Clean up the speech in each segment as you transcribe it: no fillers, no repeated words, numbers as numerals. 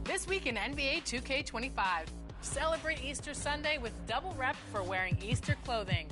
This week in NBA 2K25, celebrate Easter Sunday with double rep for wearing Easter clothing.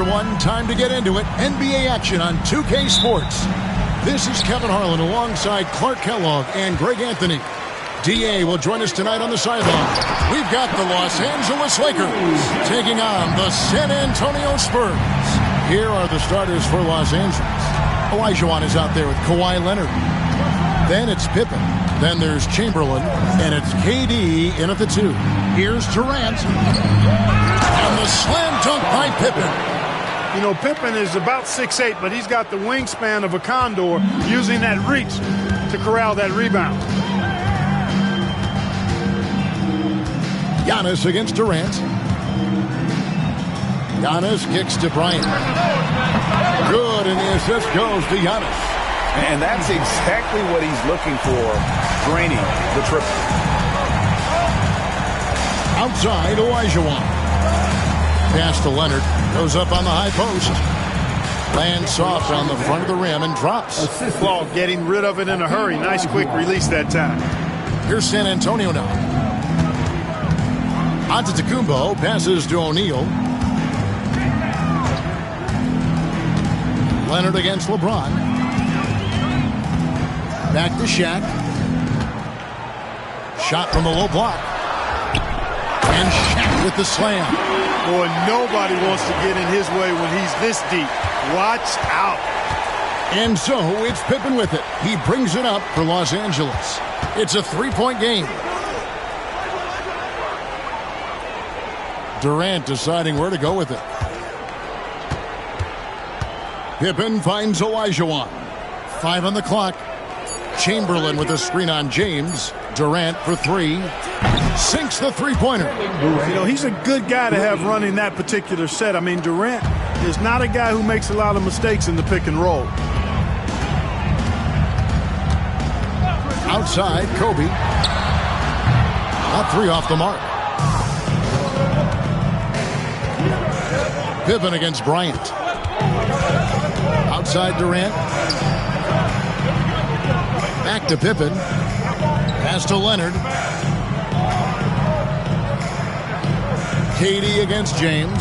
everyone. Time to get into it. NBA action on 2K Sports. This is Kevin Harlan alongside Clark Kellogg and Greg Anthony. DA will join us tonight on the sideline. We've got the Los Angeles Lakers taking on the San Antonio Spurs. Here are the starters for Los Angeles. Olajuwon is out there with Kawhi Leonard. Then it's Pippen. Then there's Chamberlain. And it's KD in at the 2. Here's Durant. And the slam dunk by Pippen. You know, Pippen is about 6'8", but he's got the wingspan of a condor, using that reach to corral that rebound. Giannis against Durant. Giannis kicks to Bryant. Good, and the assist goes to Giannis. And that's exactly what he's looking for, draining the triple. Outside, Olajuwon. Pass to Leonard. Goes up on the high post. Lands soft on the front of the rim and drops. Ball getting rid of it in a hurry. Nice quick release that time. Here's San Antonio now. Antetokounmpo passes to O'Neal. Leonard against LeBron. Back to Shaq. Shot from the low block. And Shaq with the slam. Boy, nobody wants to get in his way when he's this deep. Watch out. And so it's Pippen with it. He brings it up for Los Angeles. It's a three-point game. Durant deciding where to go with it. Pippen finds Olajuwon. 5 on the clock. Chamberlain with a screen on James. Durant for 3. Sinks the three-pointer. You know, he's a good guy to have running that particular set. I mean, Durant is not a guy who makes a lot of mistakes in the pick and roll. Outside, Kobe. Not 3 off the mark. Pippen against Bryant. Outside Durant. Back to Pippen. Pass to Leonard. KD against James.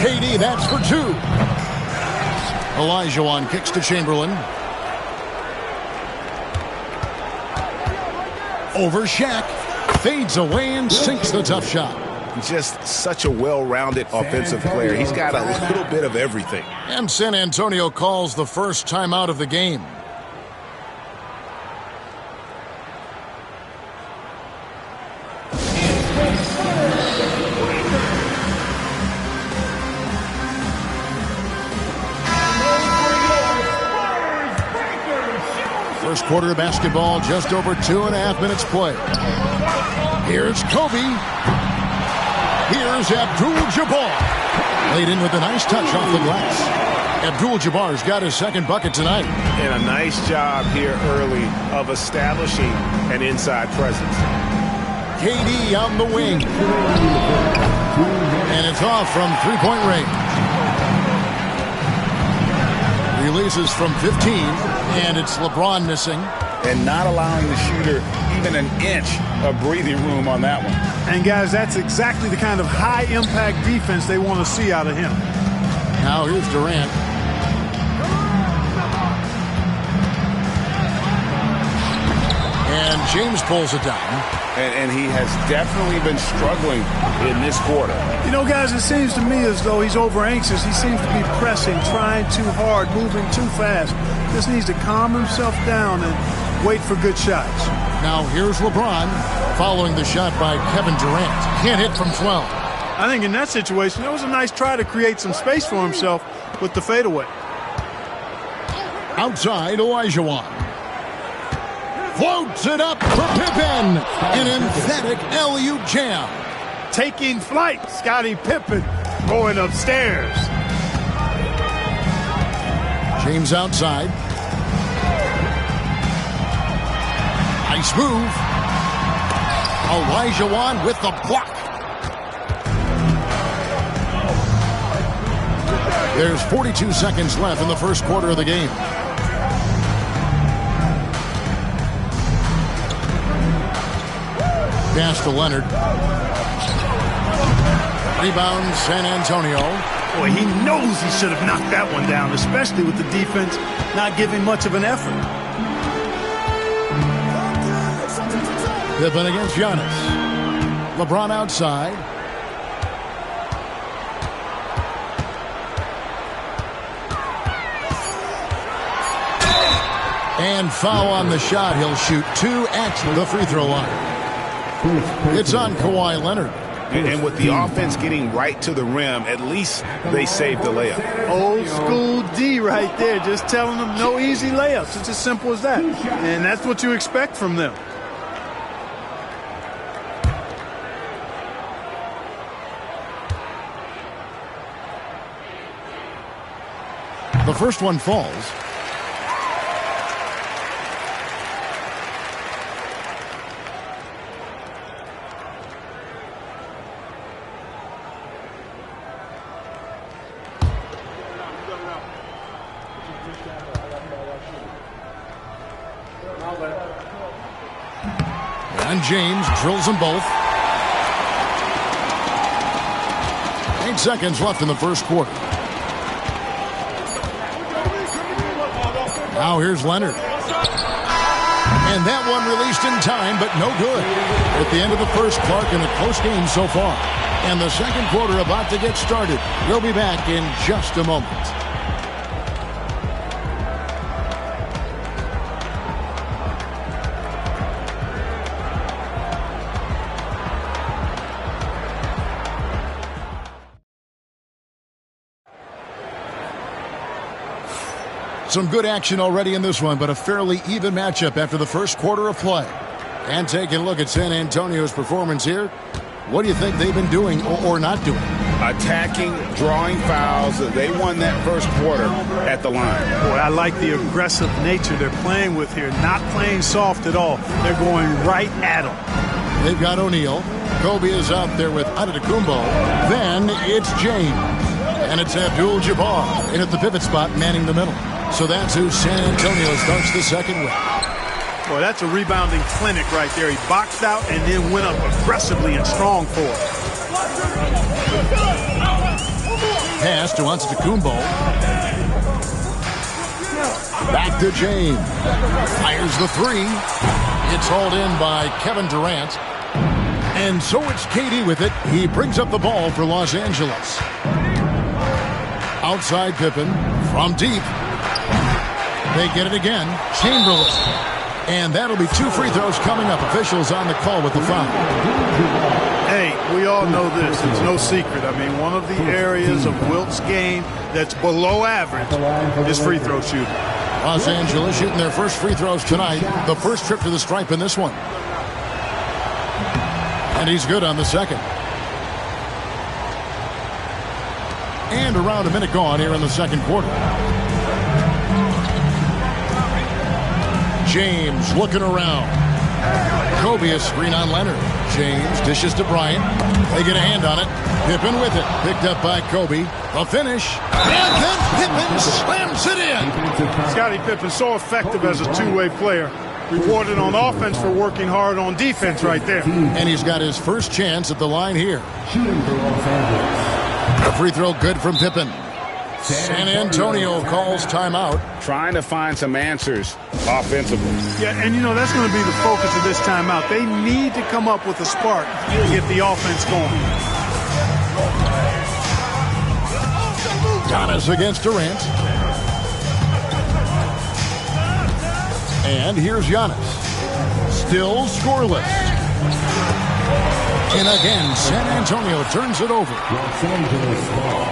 KD, that's for 2. Olajuwon kicks to Chamberlain. Over Shaq. Fades away and sinks the tough shot. Just such a well-rounded offensive player. He's got a little bit of everything. And San Antonio calls the first timeout of the game. First quarter of basketball, just over 2.5 minutes play. Here's Kobe. Here's Abdul-Jabbar. Laid in with a nice touch off the glass. Abdul-Jabbar's got his second bucket tonight. And a nice job here early of establishing an inside presence. KD on the wing. And it's off from three-point range. Releases from 15, and it's LeBron missing. And not allowing the shooter even an inch of breathing room on that one. And, guys, that's exactly the kind of high-impact defense they want to see out of him. Now here's Durant. And James pulls it down. And he has definitely been struggling in this quarter. You know, guys, it seems to me as though he's over-anxious. He seems to be pressing, trying too hard, moving too fast. Just needs to calm himself down and wait for good shots. Now here's LeBron following the shot by Kevin Durant. Can't hit from 12. I think in that situation, that was a nice try to create some space for himself with the fadeaway. Outside, Olajuwon. Floats it up for Pippen. An emphatic alley-oop jam. Taking flight, Scottie Pippen going upstairs. James outside. Nice move. Olajuwon with the block. There's 42 seconds left in the first quarter of the game. Pass to Leonard. Rebound, San Antonio. Boy, he knows he should have knocked that one down, especially with the defense not giving much of an effort. Pippen against Giannis. LeBron outside. And foul on the shot. He'll shoot 2 at the free throw line. It's on Kawhi Leonard. And with the offense getting right to the rim, at least they saved the layup. Old school D right there, just telling them no easy layups. It's as simple as that. And that's what you expect from them. The first one falls. And James drills them both. 8 seconds left in the first quarter. Now here's Leonard. And that one released in time, but no good. At the end of the first, Clark, in a close game so far. And the second quarter about to get started. We'll be back in just a moment. Some good action already in this one, but a fairly even matchup after the first quarter of play. And taking a look at San Antonio's performance here, what do you think they've been doing or not doing? Attacking, drawing fouls. They won that first quarter at the line. Boy, I like the aggressive nature they're playing with here. Not playing soft at all. They're going right at them. They've got O'Neal. Kobe is out there with Antetokounmpo. Then it's James. And it's Abdul-Jabbar in at the pivot spot, manning the middle. So that's who San Antonio starts the second with. Boy, that's a rebounding clinic right there. He boxed out and then went up aggressively and strong for it. Pass to Antetokounmpo. Back to James. Fires the three. It's hauled in by Kevin Durant. And so it's KD with it. He brings up the ball for Los Angeles. Outside Pippen from deep. They get it again. Chamberlain. And that'll be 2 free throws coming up. Officials on the call with the foul. Hey, we all know this. It's no secret. I mean, one of the areas of Wilt's game that's below average is free throw shooting. Los Angeles shooting their first free throws tonight. The first trip to the stripe in this one. And he's good on the second. And around a minute gone here in the second quarter. James looking around. Kobe a screen on Leonard. James dishes to Bryant. They get a hand on it. Pippen with it. Picked up by Kobe. The finish. And then Pippen slams it in. Scottie Pippen so effective as a two-way player. Rewarded on offense for working hard on defense right there. And he's got his first chance at the line here. A free throw good from Pippen. San Antonio calls timeout. Trying to find some answers offensively. Yeah, and you know, that's going to be the focus of this timeout. They need to come up with a spark to get the offense going. Giannis against Durant. And here's Giannis. Still scoreless. And again, San Antonio turns it over. Los Angeles ball.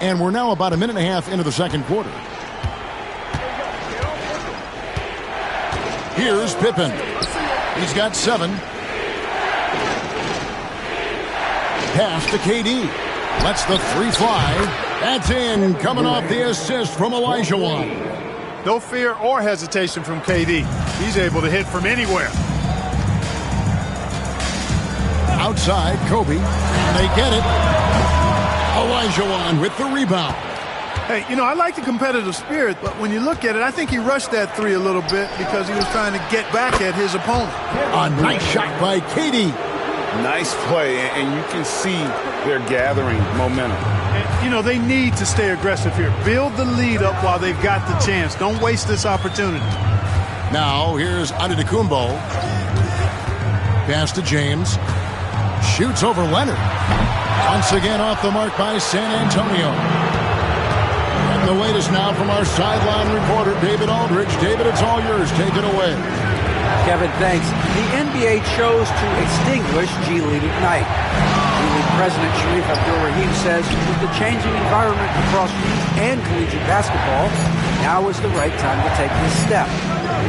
And we're now about a minute and a half into the second quarter. Here's Pippen. He's got 7. Pass to KD. Lets the 3 fly. That's in. Coming off the assist from Olajuwon. No fear or hesitation from KD. He's able to hit from anywhere. Outside, Kobe. And they get it. Olajuwon with the rebound. Hey, you know, I like the competitive spirit, but when you look at it, I think he rushed that three a little bit because he was trying to get back at his opponent. A nice shot by KD. Nice play, and you can see they're gathering momentum. And, you know, they need to stay aggressive here. Build the lead up while they've got the chance. Don't waste this opportunity. Now, here's Antetokounmpo. Pass to James. Shoots over Leonard. Once again off the mark by San Antonio. And the latest now from our sideline reporter, David Aldridge. David, it's all yours. Take it away. Kevin, thanks. The NBA chose to extinguish G League Ignite. G League President Sharif Abdul-Rahim says with the changing environment across youth and collegiate basketball, now is the right time to take this step.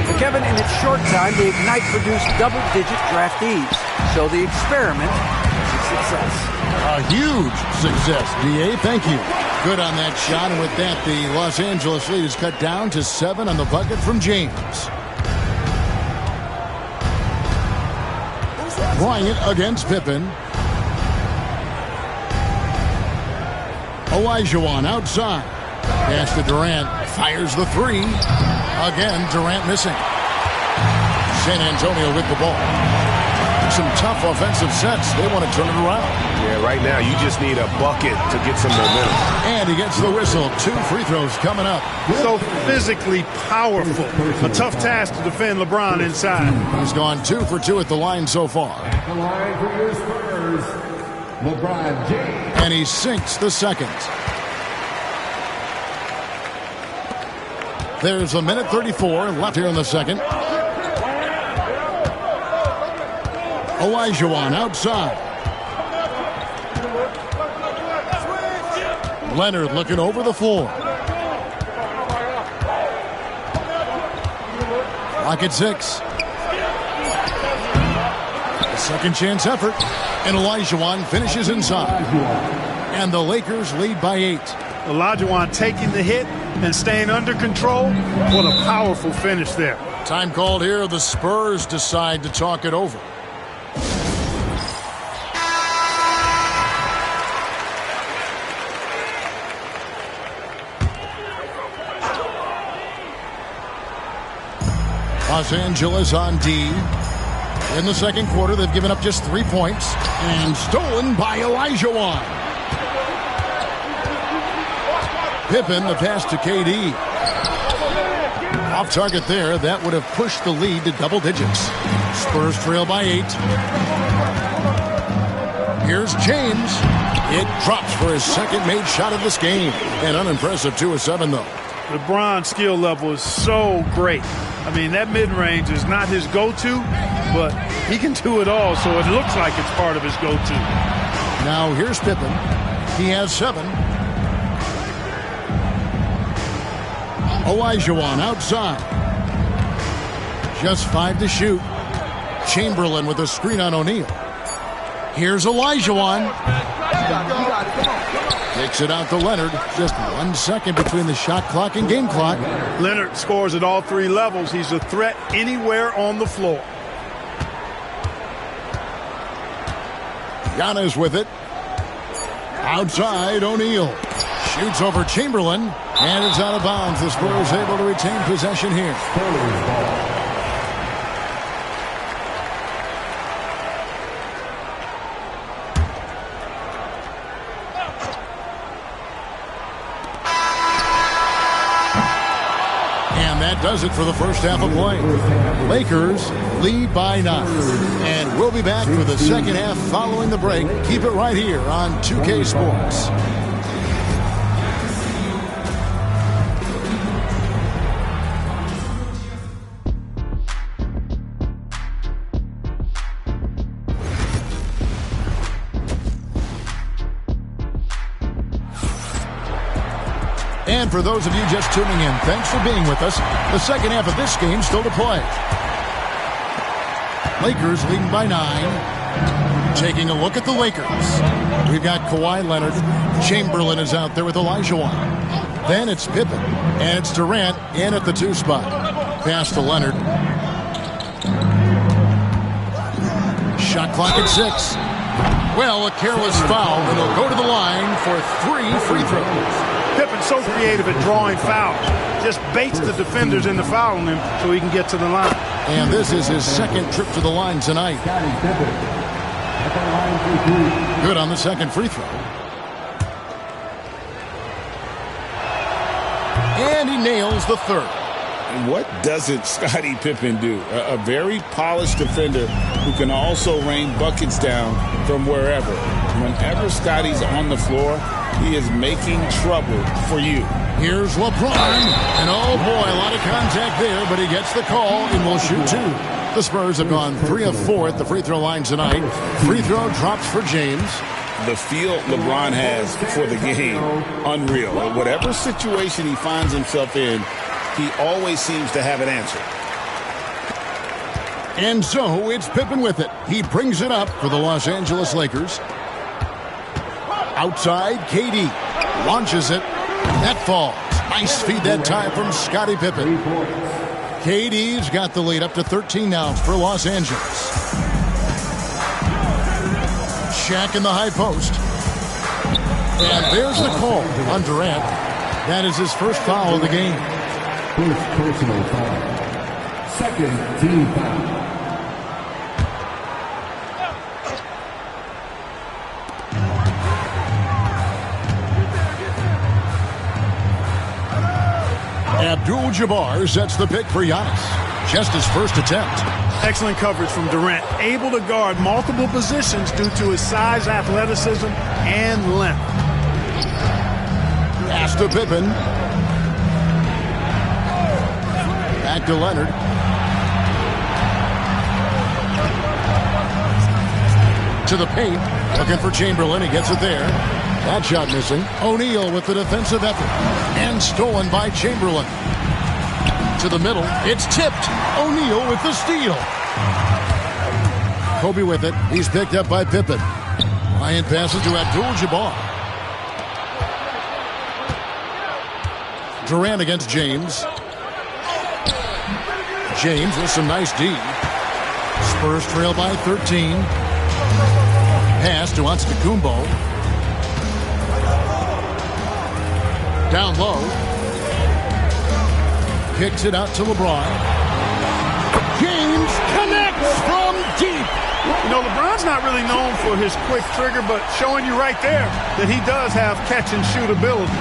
But Kevin, in its short time, the Ignite produced double-digit draftees. So the experiment is a success. A huge success, D.A. Thank you. Good on that shot, and with that, the Los Angeles lead is cut down to 7 on the bucket from James. Bryant against Pippen. Olajuwon outside. Pass to Durant. Fires the three. Again, Durant missing. San Antonio with the ball. Some tough offensive sets. They want to turn it around. Yeah, right now you just need a bucket to get some momentum. And he gets the whistle. 2 free throws coming up. So physically powerful. A tough task to defend LeBron inside. He's gone 2 for 2 at the line so far. At the line for your Spurs, LeBron James. And he sinks the second. There's a minute 34 left here in the second. Olajuwon outside. Leonard looking over the floor. Clock at 6. A second chance effort. And Olajuwon finishes inside. And the Lakers lead by 8. Olajuwon taking the hit and staying under control. What a powerful finish there. Time called here. The Spurs decide to talk it over. Los Angeles on D. In the second quarter, they've given up just 3 points. And stolen by Olajuwon. Pippen, the pass to KD. Off target there. That would have pushed the lead to double digits. Spurs trail by 8. Here's James. It drops for his second made shot of this game. An unimpressive 2 of 7, though. LeBron's skill level is so great. I mean, that mid-range is not his go-to, but he can do it all, so it looks like it's part of his go-to. Now here's Pippen. He has 7. Olajuwon outside. Just 5 to shoot. Chamberlain with a screen on O'Neal. Here's Olajuwon. Takes it out to Leonard. Just 1 second between the shot clock and game clock. Leonard scores at all 3 levels. He's a threat anywhere on the floor. Giannis with it. Outside, O'Neal. Shoots over Chamberlain. And it's out of bounds. The Spurs able to retain possession here. Does it for the first half of play. Lakers lead by 9. And we'll be back for the second half following the break. Keep it right here on 2K Sports. And for those of you just tuning in, thanks for being with us. The second half of this game still to play. Lakers leading by 9. Taking a look at the Lakers. We've got Kawhi Leonard. Chamberlain is out there with Olajuwon. Then it's Pippen. And it's Durant in at the 2 spot. Pass to Leonard. Shot clock at 6. Well, a careless foul, and he'll go to the line for 3 free throws. Pippen Pippen so creative at drawing fouls. Just baits the defenders into fouling him so he can get to the line. And this is his second trip to the line tonight. Good on the second free throw. And he nails the third. And what doesn't Scottie Pippen do? A very polished defender who can also rain buckets down from wherever. Whenever Scottie's on the floor, he is making trouble for you. Here's LeBron. And oh boy, a lot of contact there, but he gets the call and will shoot two. The Spurs have gone 3 of 4 at the free throw line tonight. Free throw drops for James. The feel LeBron has for the game, unreal. Whatever situation he finds himself in, he always seems to have an answer. And so it's Pippen with it. He brings it up for the Los Angeles Lakers. Outside, KD launches it. That falls. Nice feed that time from Scottie Pippen. KD's got the lead up to 13 now for Los Angeles. Shaq in the high post. And there's the call on Durant. That is his first foul of the game. First personal foul. Second team foul. Abdul-Jabbar sets the pick for Giannis. Just his first attempt. Excellent coverage from Durant. Able to guard multiple positions due to his size, athleticism, and length. Pass to Pippen. Back to Leonard. To the paint. Looking for Chamberlain. He gets it there. That shot missing. O'Neal with the defensive effort. And stolen by Chamberlain. To the middle. It's tipped. O'Neal with the steal. Kobe with it. He's picked up by Pippen. Bryant passes to Abdul-Jabbar. Durant against James. James with some nice D. Spurs trail by 13. Pass to Antetokounmpo. Down low. Kicks it out to LeBron. James connects from deep. You know, LeBron's not really known for his quick trigger, but showing you right there that he does have catch and shoot ability.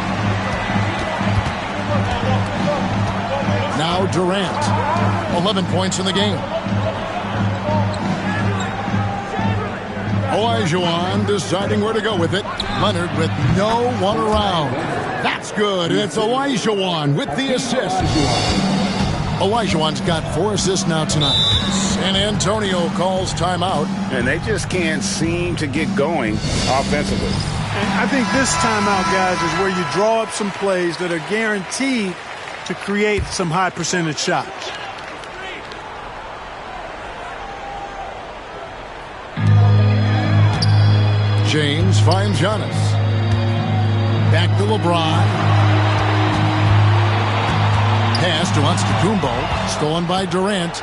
Now Durant. 11 points in the game. Olajuwon deciding where to go with it. Leonard with no one around. That's good. And it's Olajuwon with the assist. Olajuwon's got 4 assists now tonight. San Antonio calls timeout. And they just can't seem to get going offensively. And I think this timeout, guys, is where you draw up some plays that are guaranteed to create some high percentage shots. James finds Giannis. Back to LeBron. Pass to Antetokounmpo. Stolen by Durant.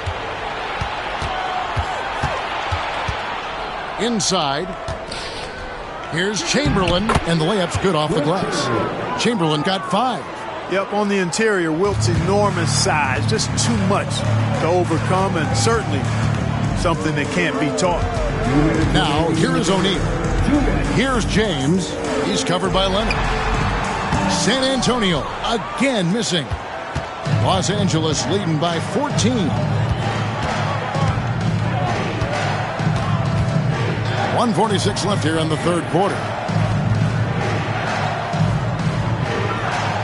Inside. Here's Chamberlain. And the layup's good off the glass. Chamberlain got 5. Yep, on the interior, Wilt's enormous size. Just too much to overcome, and certainly something that can't be taught. Now, here is O'Neal. Here's James. He's covered by Leonard. San Antonio again missing. Los Angeles leading by 14. .146 left here in the third quarter.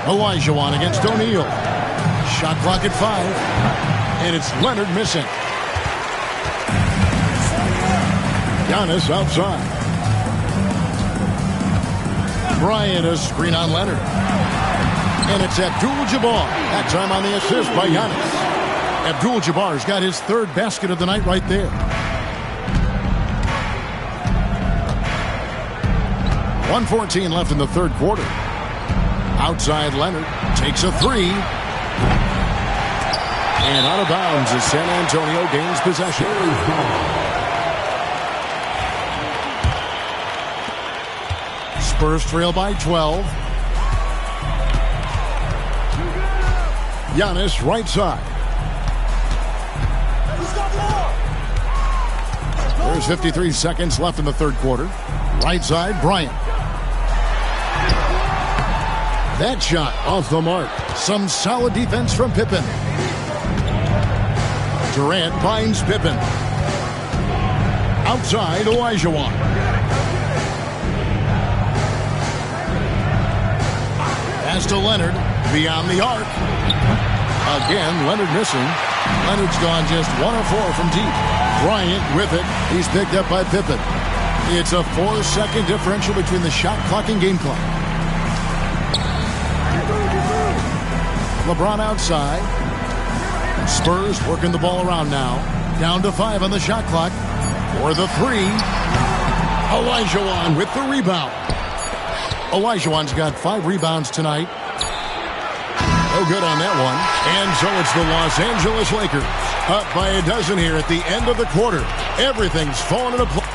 Olajuwon against O'Neal. Shot clock at 5. And it's Leonard missing. Giannis outside. Bryant a screen on Leonard. And it's Abdul-Jabbar. That time on the assist by Giannis. Abdul-Jabbar's got his 3rd basket of the night right there. 1:14 left in the third quarter. Outside Leonard takes a 3. And out of bounds as San Antonio gains possession. Spurs trail by 12. Giannis right side. There's 53 seconds left in the third quarter. Right side, Bryant. That shot off the mark. Some solid defense from Pippen. Durant finds Pippen. Outside, Olajuwon. Pass to Leonard. Beyond the arc. Again, Leonard missing. Leonard's gone just 1 of 4 from deep. Bryant with it. He's picked up by Pippen. It's a 4-second differential between the shot clock and game clock. LeBron outside. Spurs working the ball around now. Down to 5 on the shot clock. For the 3. Olajuwon with the rebound. Olajuwon's got 5 rebounds tonight. No good on that one. And so it's the Los Angeles Lakers. Up by a dozen here at the end of the quarter. Everything's falling into place.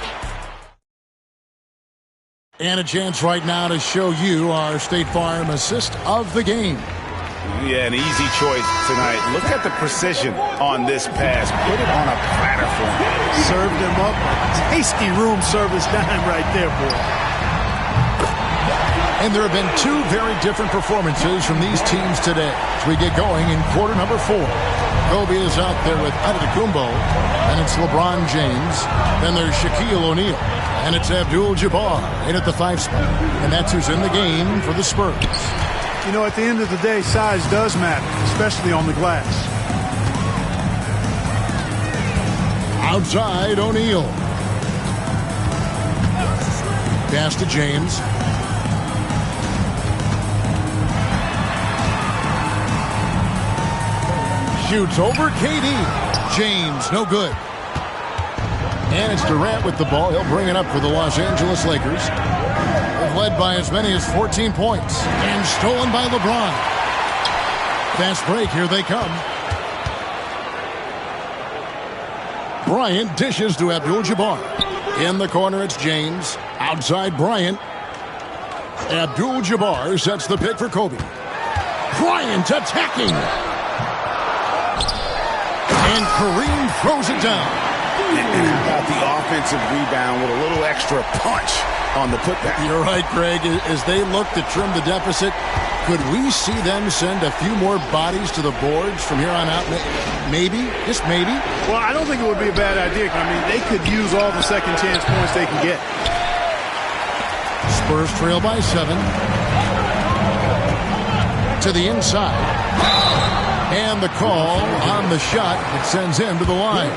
And a chance right now to show you our State Farm assist of the game. Yeah, an easy choice tonight. Look at the precision on this pass. Put it on a platter for him. Served him up. Tasty room service dime right there, boy. And there have been 2 very different performances from these teams today as we get going in quarter number 4. Kobe is out there with Antetokounmpo, and it's LeBron James. Then there's Shaquille O'Neal, and it's Abdul-Jabbar in at the 5 spot. And that's who's in the game for the Spurs. You know, at the end of the day, size does matter, especially on the glass. Outside, O'Neal. Pass to James. Shoots over KD. James, no good. And it's Durant with the ball. He'll bring it up for the Los Angeles Lakers. They've led by as many as 14 points. And stolen by LeBron. Fast break, here they come. Bryant dishes to Abdul-Jabbar. In the corner, it's James. Outside, Bryant. Abdul-Jabbar sets the pick for Kobe. Bryant attacking. And Kareem throws it down. And how about the offensive rebound with a little extra punch on the putback? You're right, Greg. As they look to trim the deficit, could we see them send a few more bodies to the boards from here on out? Maybe, just maybe. Well, I don't think it would be a bad idea. I mean, they could use all the second chance points they can get. Spurs trail by 7. To the inside. And the call on the shot that sends him to the line.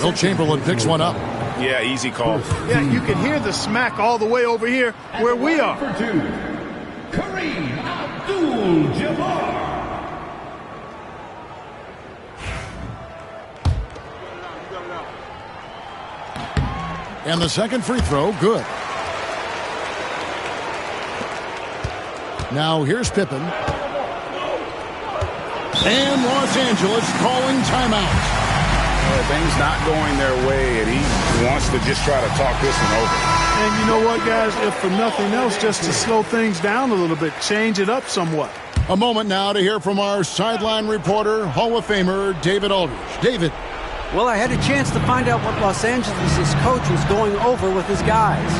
Will Chamberlain picks one up. Yeah, easy call. Yeah, you can hear the smack all the way over here where we are. For 2, Kareem Abdul-Jabbar. And the second free throw, good. Now here's Pippen. And Los Angeles calling timeout. Things not going their way, and he wants to just try to talk this one over. And you know what, guys? If for nothing else, just to slow things down a little bit, change it up somewhat. A moment now to hear from our sideline reporter, Hall of Famer David Aldridge. David. Well, I had a chance to find out what Los Angeles' coach was going over with his guys.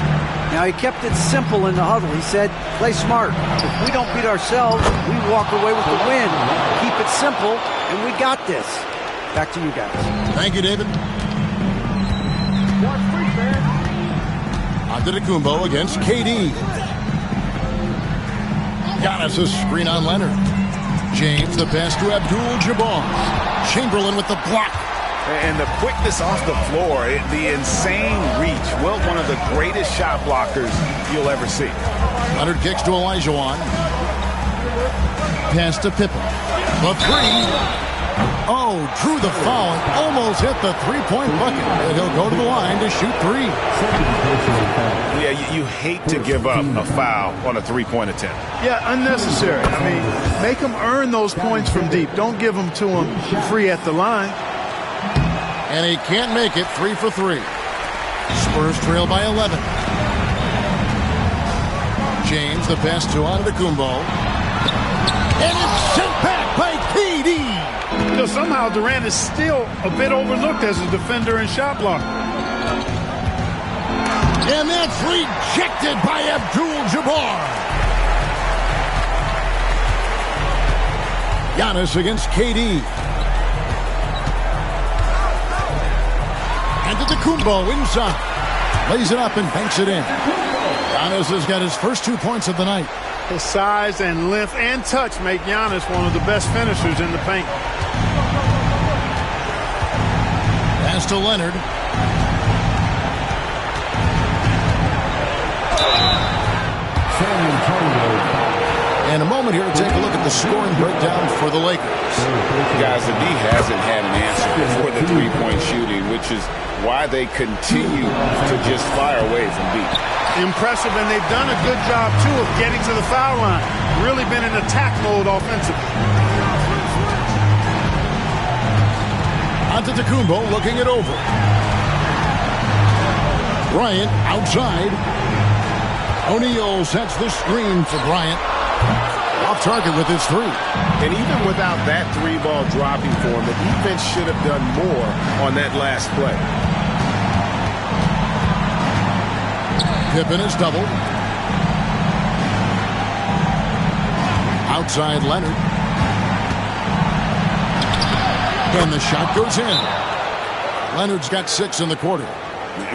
Now, he kept it simple in the huddle. He said, play smart. If we don't beat ourselves, we walk away with the win. Keep it simple, and we got this. Back to you guys. Thank you, David. Antetokounmpo against KD. Giannis a screen on Leonard. James the pass to Abdul-Jabbar. Chamberlain with the block. And the quickness off the floor, the insane reach. Well, one of the greatest shot blockers you'll ever see. Leonard kicks to Olajuwon. Pass to Pippen. The 3. Oh, drew the foul and almost hit the three-point bucket. And he'll go to the line to shoot 3. Yeah, you hate to give up a foul on a three-point attempt. Yeah, unnecessary. I mean, make them earn those points from deep. Don't give them to them free at the line. And he can't make it. 3 for 3. Spurs trail by 11. James the pass to Antetokounmpo. And it's sent back. KD. Somehow Durant is still a bit overlooked as a defender and shot blocker. And that's rejected by Abdul-Jabbar. Giannis against KD. Antetokounmpo inside. Lays it up and banks it in. Giannis has got his first 2 points of the night. His size and length and touch make Giannis one of the best finishers in the paint. Pass to Leonard. And a moment here to take a look at the scoring breakdown for the Lakers. Guys, the D hasn't had an answer for the three-point shooting, which is why they continue to just fire away from deep. Impressive, and they've done a good job, too, of getting to the foul line. Really been in attack mode offensively. Antetokounmpo looking it over. Bryant outside. O'Neal sets the screen for Bryant. Off target with his three. And even without that three ball dropping for him, the defense should have done more on that last play. Pippen is doubled. Outside Leonard. And the shot goes in. Leonard's got 6 in the quarter.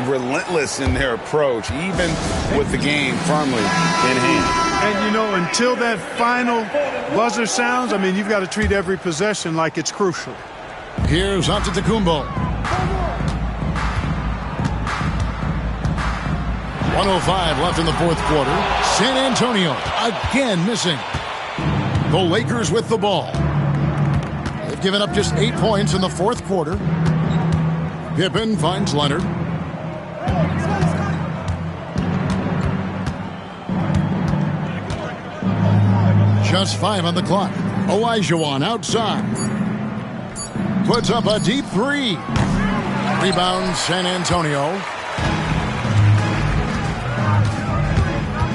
Relentless in their approach, even with the game firmly in hand. And, until that final buzzer sounds, you've got to treat every possession like it's crucial. Here's Antetokounmpo. 1:05 left in the fourth quarter. San Antonio again missing. The Lakers with the ball. They've given up just 8 points in the fourth quarter. Pippen finds Leonard. Just 5 on the clock. Olajuwon outside. Puts up a deep three. Rebound San Antonio.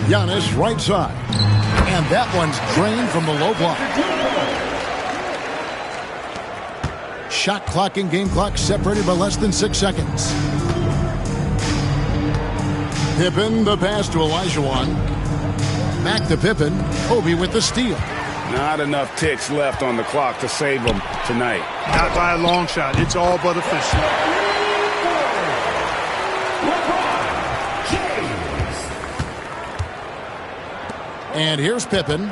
Giannis right side. And that one's drained from the low block. Shot clock and game clock separated by less than 6 seconds. Pippen, the pass to Olajuwon. Back to Pippen. Kobe with the steal. Not enough ticks left on the clock to save them tonight. Not by a long shot. It's all but official. And here's Pippen.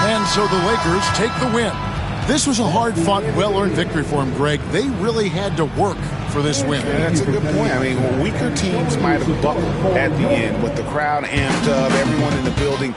And so the Lakers take the win. This was a hard-fought, well-earned victory for him, Greg. They really had to work for this win. Yeah, that's a good point. Weaker teams might have buckled at the end with the crowd amped up, everyone in the building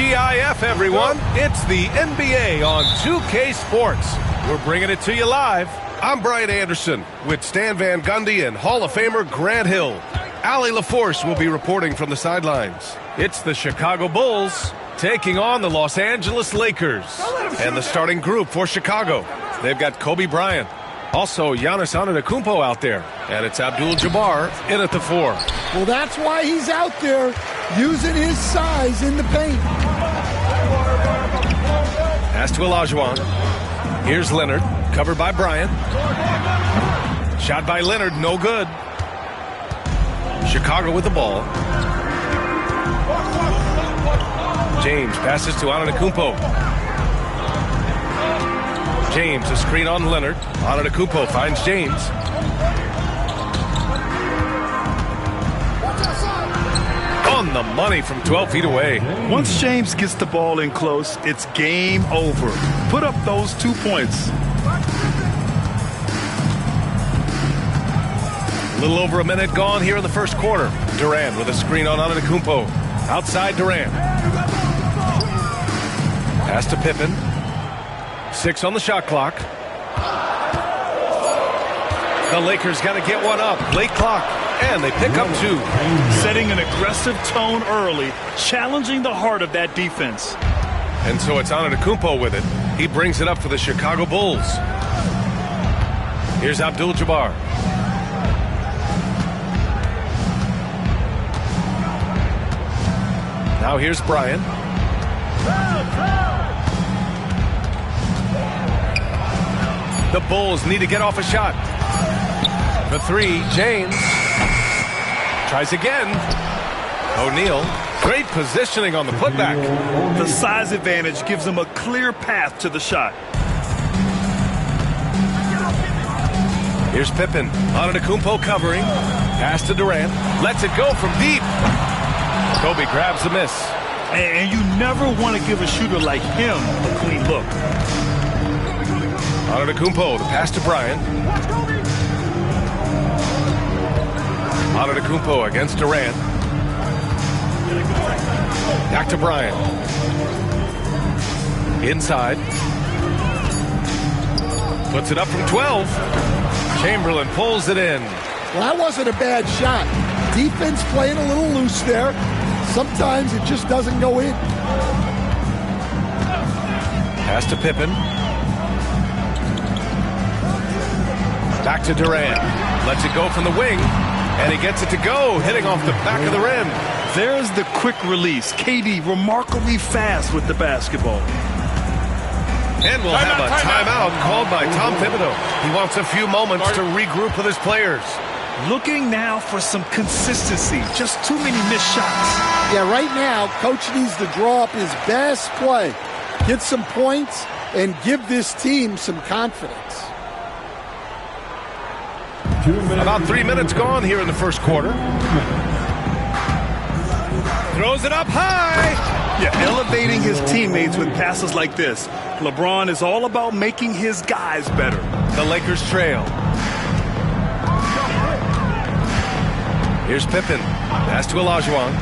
TGIF, everyone. It's the NBA on 2K Sports. We're bringing it to you live. I'm Brian Anderson with Stan Van Gundy and Hall of Famer Grant Hill. Allie LaForce will be reporting from the sidelines. It's the Chicago Bulls taking on the Los Angeles Lakers. And the starting group for Chicago. They've got Kobe Bryant. Also, Giannis Antetokounmpo out there. And it's Abdul-Jabbar in at the 4. Well, that's why he's out there using his size in the paint. Pass to Olajuwon. Here's Leonard, covered by Bryant. Shot by Leonard, no good. Chicago with the ball. James passes to Antetokounmpo. James, a screen on Leonard. Antetokounmpo finds James. On the money from 12 feet away. Once James gets the ball in close, it's game over. Put up those 2 points. A little over a minute gone here in the first quarter. Durant with a screen on Antetokounmpo. Outside Durant. Pass to Pippen. 6 on the shot clock. The Lakers got to get one up. Late clock. And they pick up 2. Setting an aggressive tone early, challenging the heart of that defense. And so it's Antetokounmpo with it. He brings it up for the Chicago Bulls. Here's Abdul-Jabbar. Now here's Bryant. The Bulls need to get off a shot. For 3, James. Tries again. O'Neal. Great positioning on the putback. The size advantage gives him a clear path to the shot. Here's Pippen. Antetokounmpo covering. Pass to Durant. Lets it go from deep. Kobe grabs the miss. And you never want to give a shooter like him a clean look. Antetokounmpo, the pass to Bryant. Antetokounmpo against Durant. Back to Bryant. Inside. Puts it up from 12. Chamberlain pulls it in. Well, that wasn't a bad shot. Defense playing a little loose there. Sometimes it just doesn't go in. Pass to Pippen. Back to Durant. Lets it go from the wing. And he gets it to go, hitting off the back of the rim. There's the quick release. KD remarkably fast with the basketball. And we'll have a timeout called by Tom Thibodeau. He wants a few moments to regroup with his players. Looking now for some consistency. Just too many missed shots. Yeah, right now, Coach needs to draw up his best play, get some points, and give this team some confidence. About 3 minutes gone here in the first quarter. Throws it up high. Yeah, elevating his teammates with passes like this. LeBron is all about making his guys better. The Lakers trail. Here's Pippen. Pass to Olajuwon.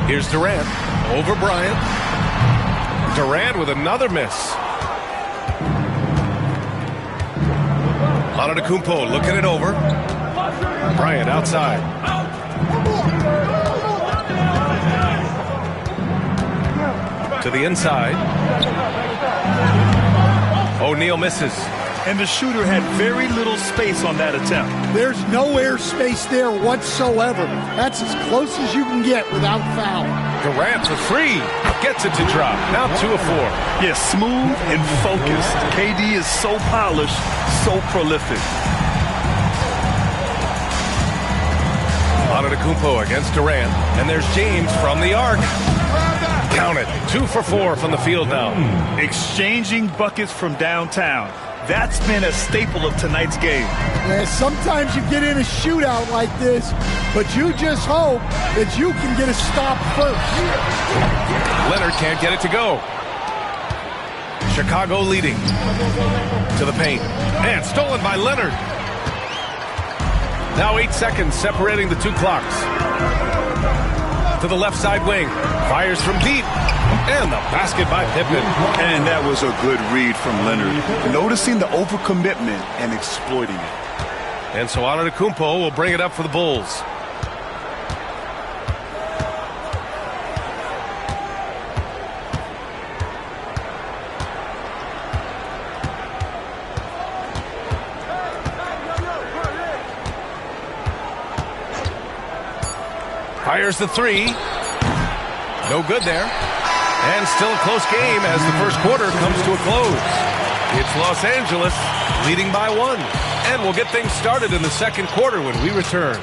Here's Durant. Over Bryant. Durant with another miss. Antetokounmpo looking it over. Bryant outside. To the inside. O'Neal misses. And the shooter had very little space on that attempt. There's no air space there whatsoever. That's as close as you can get without foul. Durant for 3. Gets it to drop. Now 2 of 4. Yeah, smooth and focused. KD is so polished, so prolific. Antetokounmpo against Durant. And there's James from the arc. Count it. 2 for 4 from the field now. Exchanging buckets from downtown. That's been a staple of tonight's game. Yeah, sometimes you get in a shootout like this, but you just hope that you can get a stop first. Leonard can't get it to go. Chicago leading to the paint. And stolen by Leonard. Now 8 seconds separating the two clocks. To the left side wing. Fires from deep. And the basket by Pippen. And that was a good read from Leonard. Noticing the overcommitment and exploiting it. And so Antetokounmpo will bring it up for the Bulls. Fires the three. No good there. And still a close game as the first quarter comes to a close. It's Los Angeles leading by 1. And we'll get things started in the second quarter when we return.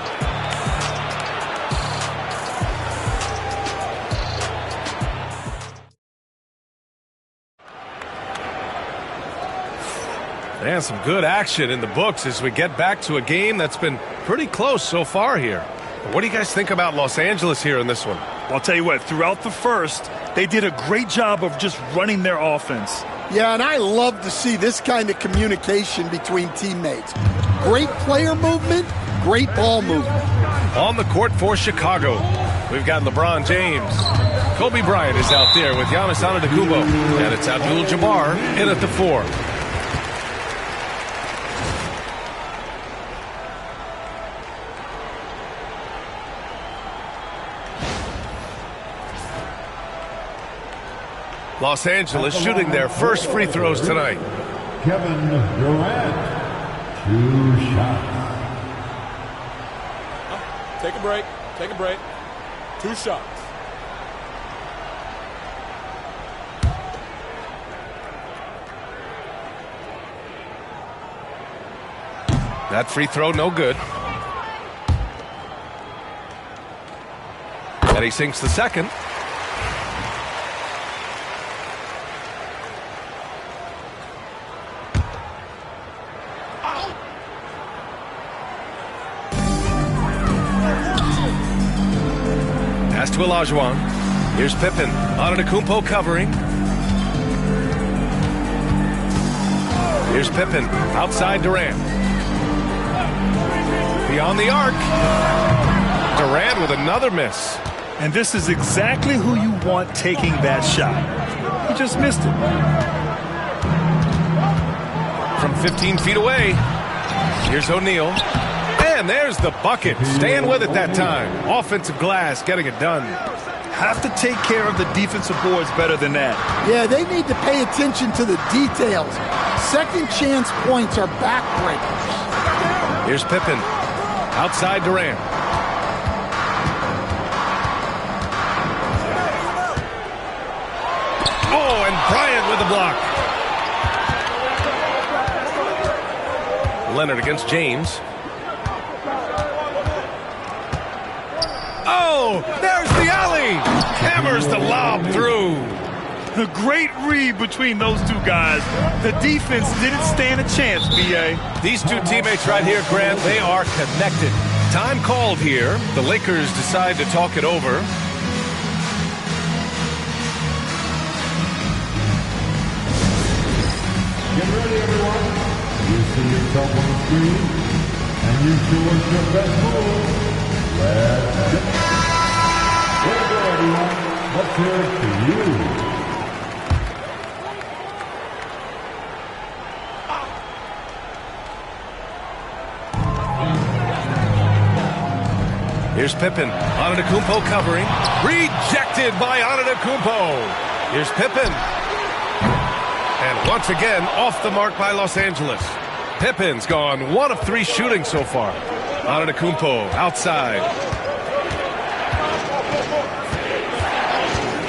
And some good action in the books as we get back to a game that's been pretty close so far here. What do you guys think about Los Angeles here in this one? Well, I'll tell you what, throughout the first, they did a great job of just running their offense. Yeah, and I love to see this kind of communication between teammates. Great player movement, great ball movement. On the court for Chicago, we've got LeBron James. Kobe Bryant is out there with Giannis Antetokounmpo. And it's Abdul-Jabbar in at the 4. Los Angeles shooting their first free throws tonight. Kevin Durant, 2 shots. Take a break. Take a break. 2 shots. That free throw no good. And he sinks the second. To Olajuwon. Here's Pippen. Antetokounmpo covering. Here's Pippen. Outside Durant. Beyond the arc. Durant with another miss. And this is exactly who you want taking that shot. He just missed it. From 15 feet away. Here's O'Neal. And there's the bucket. Staying with it that time. Offensive glass getting it done. Have to take care of the defensive boards better than that. Yeah, they need to pay attention to the details. Second chance points are backbreakers. Here's Pippen. Outside Durant. Oh, and Bryant with the block. Leonard against James. Oh, there's the alley. Hammers the lob through. The great read between those two guys. The defense didn't stand a chance, B.A. These two teammates right here, Grant, they are connected. Time called here. The Lakers decide to talk it over. Get ready, everyone. You see yourself on the screen, and you show us your best move. Let's go. Here we go, everyone. Let's hear it for you. Here's Pippen. Antetokounmpo covering. Rejected by Antetokounmpo. Here's Pippen. And once again, off the mark by Los Angeles. Pippen's gone 1 of 3 shooting so far. Antetokounmpo outside.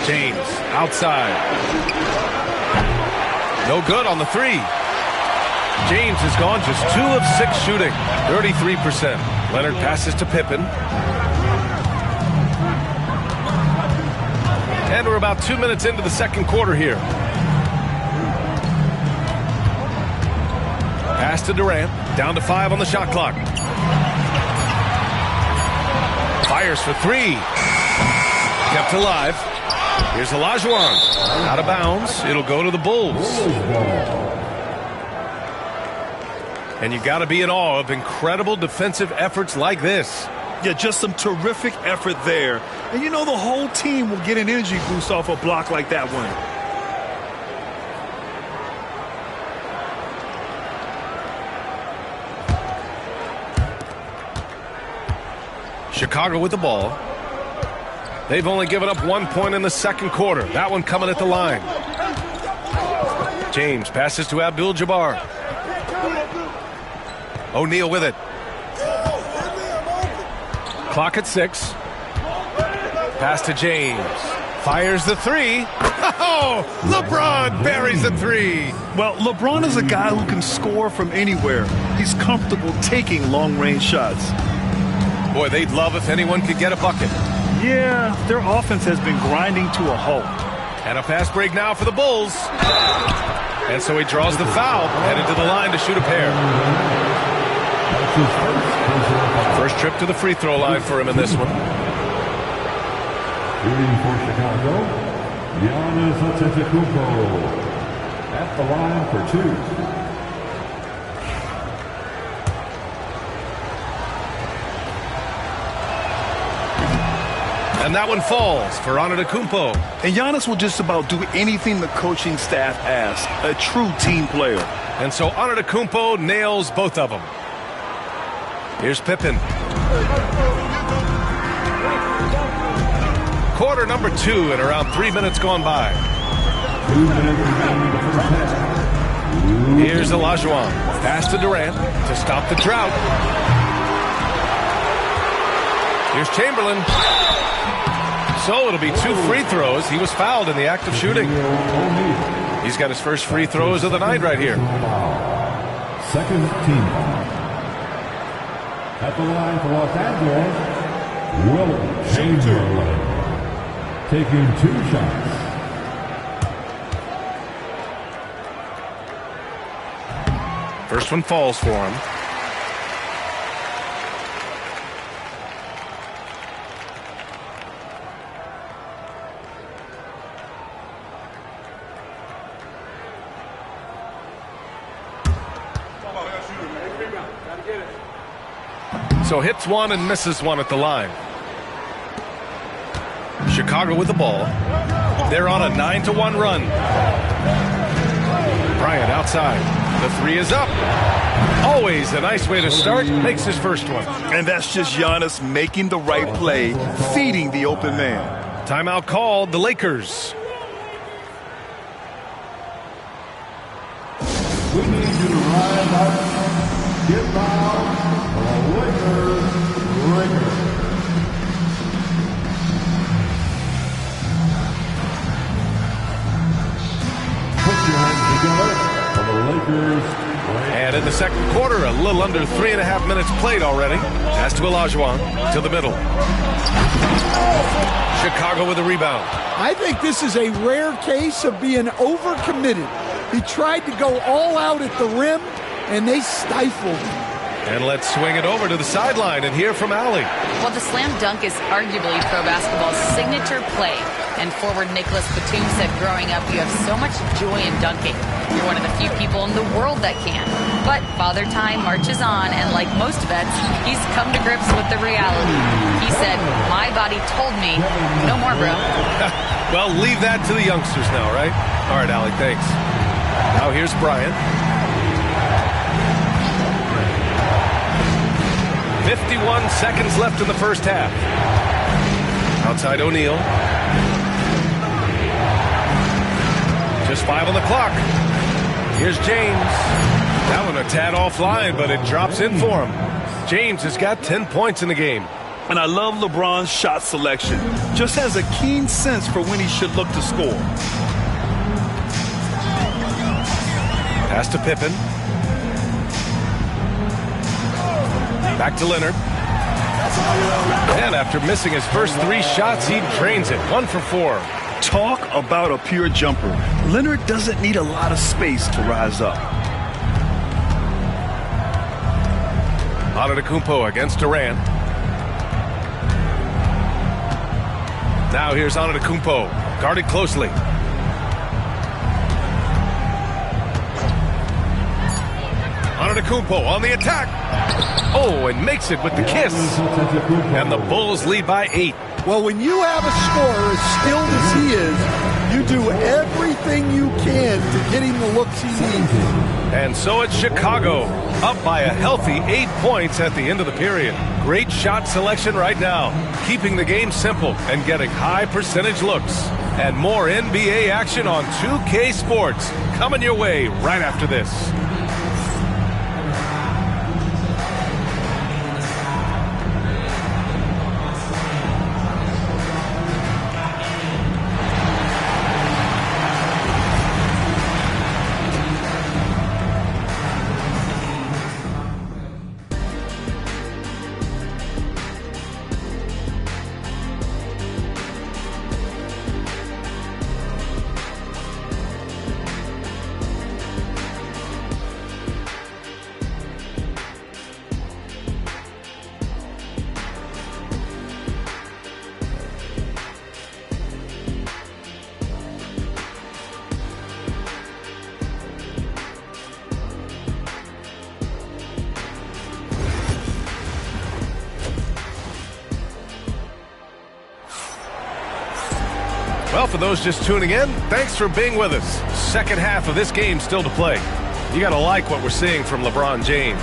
James outside. No good on the 3. James has gone just 2 of 6 shooting. 33%. Leonard passes to Pippen. And we're about 2 minutes into the second quarter here. Pass to Durant. Down to 5 on the shot clock. Fires for 3. Kept alive. Here's Olajuwon. Out of bounds. It'll go to the Bulls. And you got to be in awe of incredible defensive efforts like this. Yeah, just some terrific effort there. And you know the whole team will get an energy boost off a block like that one. Chicago with the ball. They've only given up 1 point in the second quarter. That one coming at the line. James passes to Abdul-Jabbar. O'Neal with it. Clock at 6. Pass to James. Fires the three. Oh, LeBron buries the three. Well, LeBron is a guy who can score from anywhere. He's comfortable taking long-range shots. Boy, they'd love if anyone could get a bucket. Yeah, their offense has been grinding to a halt. And a fast break now for the Bulls. And so he draws the foul, headed to the line to shoot a pair. First trip to the free throw line for him in this one. Shooting for Chicago, Giannis Antetokounmpo at the line for 2. And that one falls for Antetokounmpo. And Giannis will just about do anything the coaching staff asks. A true team player. And so Antetokounmpo nails both of them. Here's Pippen. Quarter number 2 and around 3 minutes gone by. 2 minutes remaining in the first half. Here's Olajuwon. Pass to Durant to stop the drought. Here's Chamberlain. So it'll be 2 free throws. He was fouled in the act of shooting. He's got his first free throws of the night right here. Second team foul. At the line for Los Angeles, Wilt Chamberlain. Taking 2 shots. First one falls for him. So hits one and misses one at the line. Chicago with the ball. They're on a 9-1 run. Bryant outside. The three is up. Always a nice way to start. Makes his first one. And that's just Giannis making the right play, feeding the open man. Timeout called, the Lakers. We need you to rise up, get down, for the Lakers. Put your hands together for the Lakers. And in the second quarter, a little under 3.5 minutes played already. Pass to Olajuwon, to the middle. Chicago with a rebound. I think this is a rare case of being overcommitted. He tried to go all out at the rim, and they stifled him. And let's swing it over to the sideline and hear from Allie. Well, the slam dunk is arguably pro basketball's signature play. And forward Nicholas Batum said growing up, you have so much joy in dunking. You're one of the few people in the world that can. But Father Time marches on, and like most vets, he's come to grips with the reality. He said, my body told me, no more, bro. Well, leave that to the youngsters now, right? All right, Allie, thanks. Now here's Bryant. 51 seconds left in the first half. Outside O'Neal. Just 5 on the clock. Here's James. That one a tad offline, but it drops in for him. James has got 10 points in the game. And I love LeBron's shot selection. Just has a keen sense for when he should look to score. Pass to Pippen. Back to Leonard. And after missing his first 3 shots, he drains it. 1 for 4. Talk about a pure jumper. Leonard doesn't need a lot of space to rise up. Antetokounmpo against Durant. Now here's Antetokounmpo, guarded closely. Antetokounmpo on the attack. Oh, and makes it with the kiss. And the Bulls lead by 8. Well, when you have a scorer as skilled as he is, you do everything you can to get him the looks he needs. And so it's Chicago, up by a healthy 8 points at the end of the period. Great shot selection right now, keeping the game simple and getting high percentage looks. And more NBA action on 2K Sports coming your way right after this. Well, for those just tuning in, thanks for being with us. Second half of this game still to play. You got to like what we're seeing from LeBron James.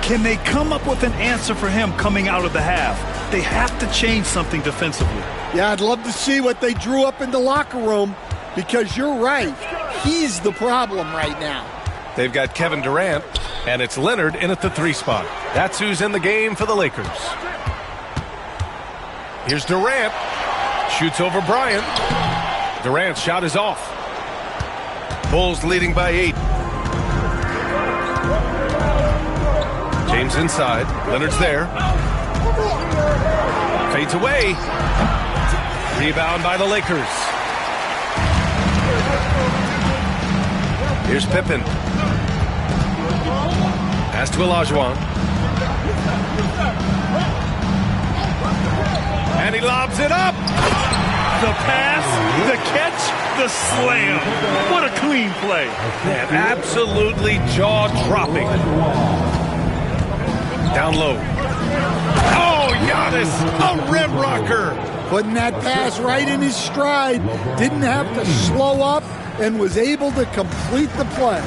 Can they come up with an answer for him coming out of the half? They have to change something defensively. Yeah, I'd love to see what they drew up in the locker room, because you're right. He's the problem right now. They've got Kevin Durant, and it's Leonard in at the 3 spot. That's who's in the game for the Lakers. Here's Durant. Shoots over Bryant. Durant's shot is off. Bulls leading by 8. James inside. Leonard's there. Fades away. Rebound by the Lakers. Here's Pippen. Pass to Olajuwon. And he lobs it up. The pass, the catch, the slam. What a clean play. Man, absolutely jaw-dropping. Down low. Oh, Giannis, a rim rocker. Putting that pass right in his stride. Didn't have to slow up and was able to complete the play.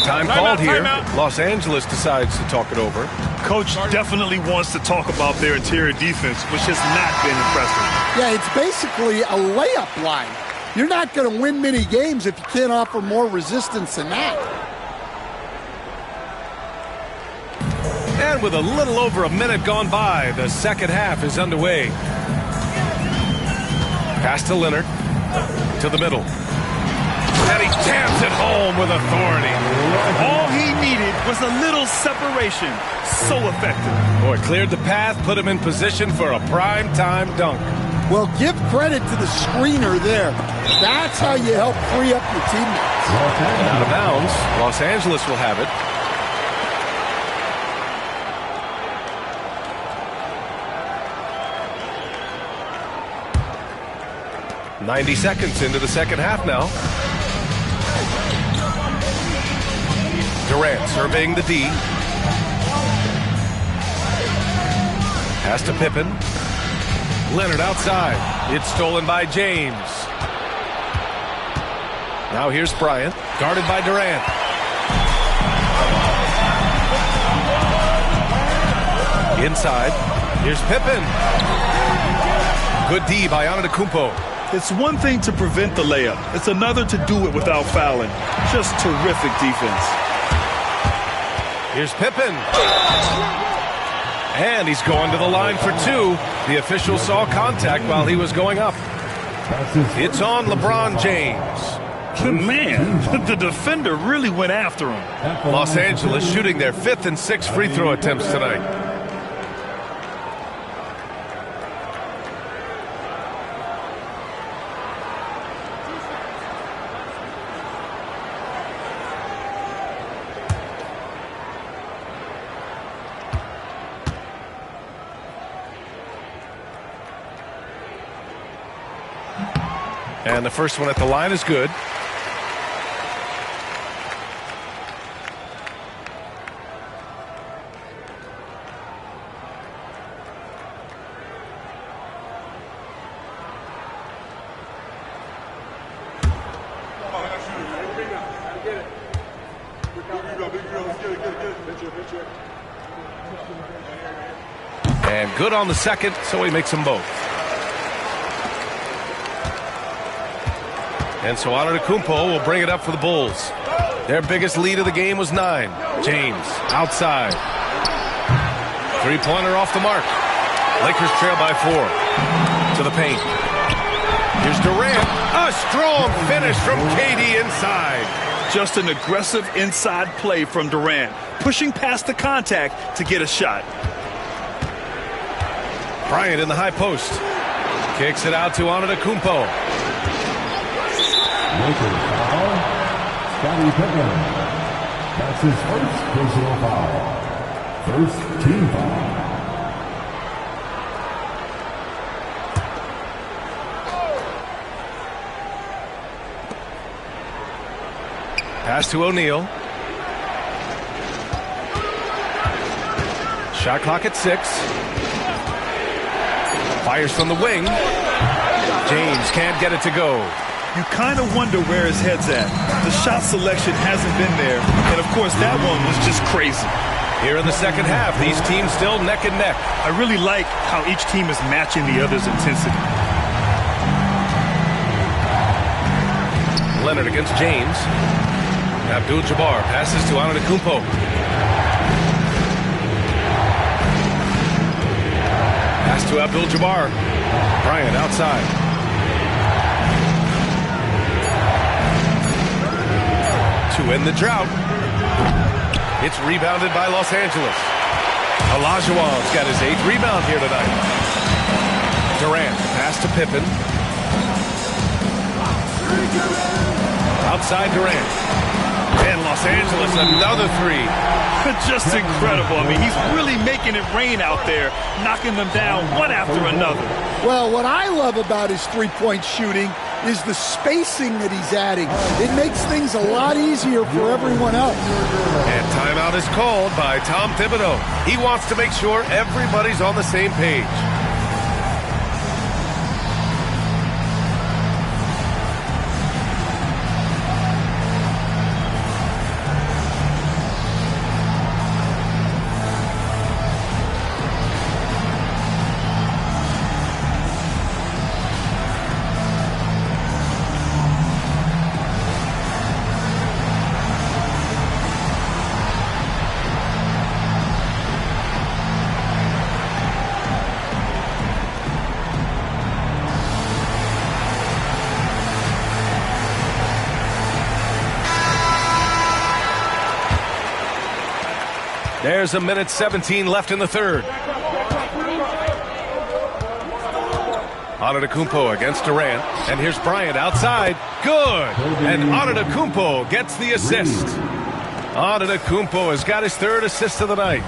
Time called here. Los Angeles decides to talk it over. Coach definitely wants to talk about their interior defense, which has not been impressive. Yeah, it's basically a layup line. You're not going to win many games if you can't offer more resistance than that. And with a little over a minute gone by, the second half is underway. Pass to Leonard. To the middle. And he jams it home with authority. All he needed was a little separation. So effective. Boy, cleared the path, put him in position for a prime-time dunk. Well, give credit to the screener there. That's how you help free up your teammates. Out of bounds. Los Angeles will have it. .90 seconds into the second half now. Durant surveying the D. Pass to Pippen. Leonard outside. It's stolen by James. Now here's Bryant, guarded by Durant. Inside. Here's Pippen. Good D by Antetokounmpo. It's one thing to prevent the layup. It's another to do it without fouling. Just terrific defense. Here's Pippen. And he's going to the line for 2. The official saw contact while he was going up. It's on LeBron James. Man, the defender really went after him. Los Angeles shooting their 5th and 6th free throw attempts tonight. And the first one at the line is good. And good on the second, so he makes them both. And so Antetokounmpo will bring it up for the Bulls. Their biggest lead of the game was 9. James, outside. Three-pointer off the mark. Lakers trail by 4. To the paint. Here's Durant. A strong finish from KD inside. Just an aggressive inside play from Durant, pushing past the contact to get a shot. Bryant in the high post. Kicks it out to Antetokounmpo. Lakers foul. Scottie Pippen. That's his first personal foul. First team foul. Pass to O'Neal. Shot clock at 6. Fires from the wing. James can't get it to go. You kind of wonder where his head's at. The shot selection hasn't been there. And, of course, that one was just crazy. Here in the second half, these teams still neck and neck. I really like how each team is matching the other's intensity. Leonard against James. Abdul-Jabbar passes to Antetokounmpo. Pass to Abdul-Jabbar. Bryant outside. To end the drought. It's rebounded by Los Angeles. Olajuwon's got his 8th rebound here tonight. Durant, pass to Pippen. Outside Durant. And Los Angeles, another 3. Just incredible. I mean, he's really making it rain out there, knocking them down one after another. Well, what I love about his three-point shooting is the spacing that he's adding. It makes things a lot easier for everyone else. And timeout is called by Tom Thibodeau. He wants to make sure everybody's on the same page. There's a minute 17 left in the third. Antetokounmpo against Durant. And here's Bryant outside. Good. And Antetokounmpo gets the assist. Antetokounmpo has got his 3rd assist of the night.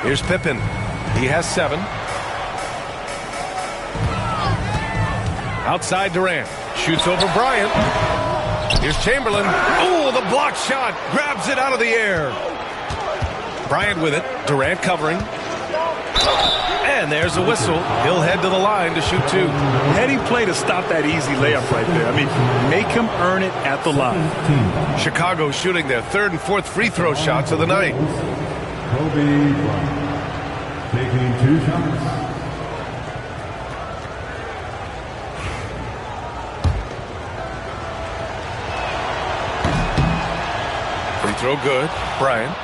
Here's Pippen. He has 7. Outside Durant. Shoots over Bryant. Here's Chamberlain. Oh, the block shot. Grabs it out of the air. Bryant with it. Durant covering. And there's a whistle. He'll head to the line to shoot 2. Heading play to stop that easy layup right there. I mean, make him earn it at the line. Chicago shooting their 3rd and 4th free throw shots of the night. Kobe Bryant taking 2 shots. Throw good. Bryant.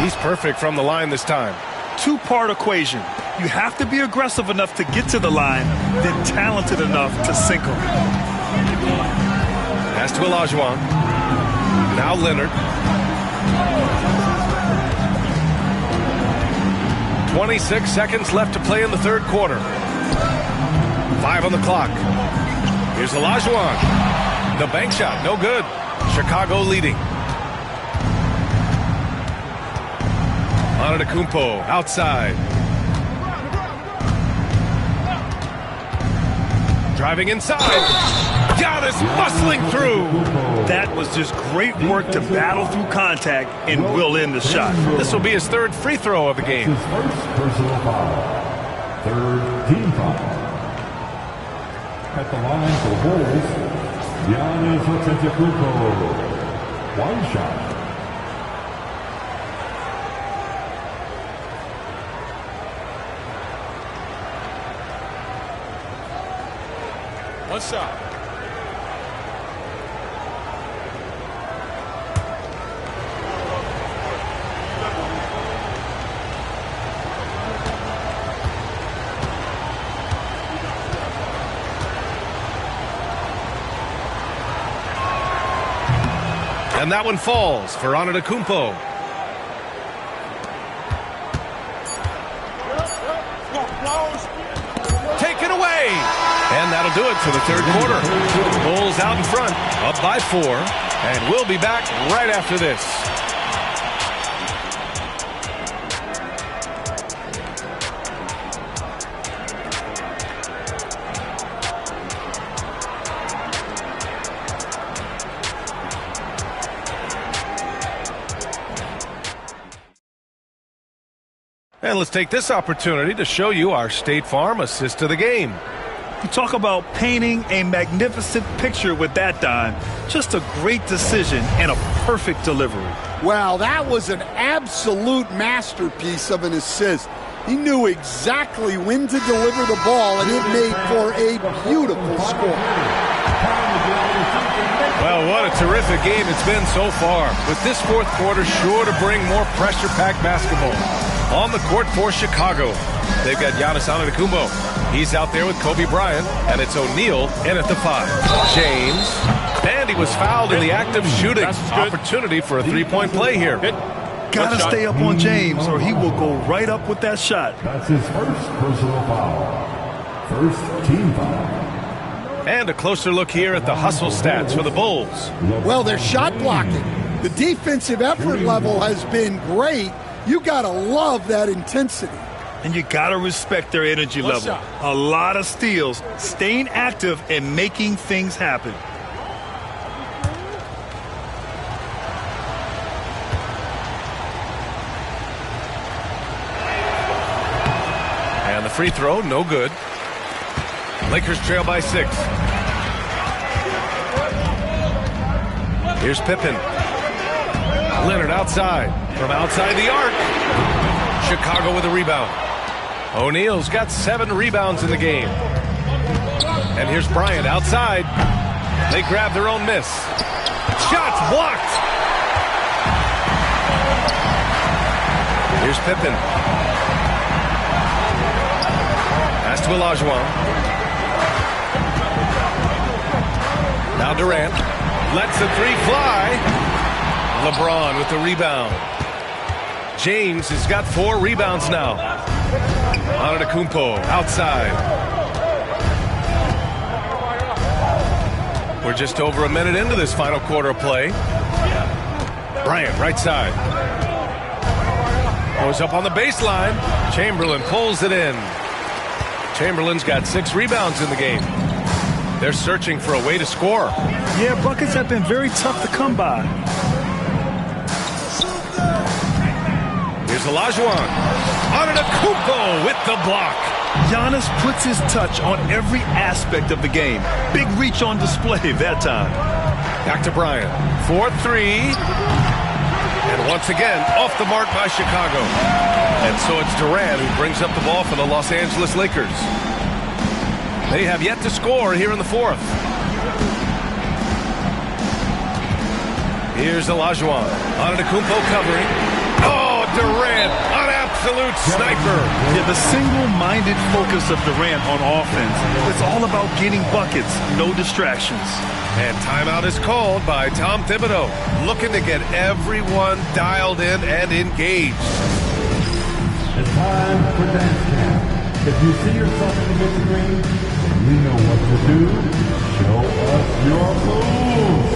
He's perfect from the line this time. 2-part equation. You have to be aggressive enough to get to the line, then talented enough to sink them. Pass to Olajuwon. Now Leonard. 26 seconds left to play in the third quarter. 5 on the clock. Here's Olajuwon. The bank shot, no good. Chicago leading. Antetokounmpo outside. Driving inside. Giannis muscling through. That was just great work to battle through contact and will end the shot. This will be his 3rd free throw of the game. His first personal foul. Third team foul. At the line for Bulls, Giannis Antetokounmpo. One shot. One shot. And that one falls for Antetokounmpo. Taken away. And that'll do it for the third quarter. Bulls out in front, up by 4. And we'll be back right after this. And let's take this opportunity to show you our State Farm assist to the game. You talk about painting a magnificent picture with that dime. Just a great decision and a perfect delivery. Wow, that was an absolute masterpiece of an assist. He knew exactly when to deliver the ball, and it made for a beautiful score. Well, what a terrific game it's been so far, with this fourth quarter sure to bring more pressure-packed basketball. On the court for Chicago, they've got Giannis Antetokounmpo. He's out there with Kobe Bryant, and it's O'Neal in at the 5. James, and he was fouled in the act of shooting. Opportunity for a three-point play here. Gotta stay up on James, or he will go right up with that shot. That's his first personal foul. First team foul. And a closer look here at the hustle stats for the Bulls. Well, they're shot blocking. The defensive effort level has been great. You gotta love that intensity. And you gotta respect their energy level. A lot of steals, staying active and making things happen. And the free throw, no good. Lakers trail by 6. Here's Pippen. Leonard outside. From outside the arc. Chicago with a rebound. O'Neal's got 7 rebounds in the game. And here's Bryant outside. They grab their own miss. Shots blocked. Here's Pippen. Pass to Olajuwon. Now Durant lets the 3 fly. LeBron with the rebound. James has got 4 rebounds now. Antetokounmpo outside. We're just over a minute into this final quarter of play. Bryant right side. Goes up on the baseline. Chamberlain pulls it in. Chamberlain's got 6 rebounds in the game. They're searching for a way to score. Yeah, buckets have been very tough to come by. Here's Olajuwon. Antetokounmpo with the block. Giannis puts his touch on every aspect of the game. Big reach on display that time. Back to Bryant. 4-3. And once again, off the mark by Chicago. And so it's Durant who brings up the ball for the Los Angeles Lakers. They have yet to score here in the fourth. Here's Olajuwon. Antetokounmpo covering. Oh, Durant, an absolute sniper. Yeah, the single-minded focus of Durant on offense. It's all about getting buckets, no distractions. And timeout is called by Tom Thibodeau, looking to get everyone dialed in and engaged. It's time for dance camp. If you see yourself in the big screen, you know what to do. Show us your moves.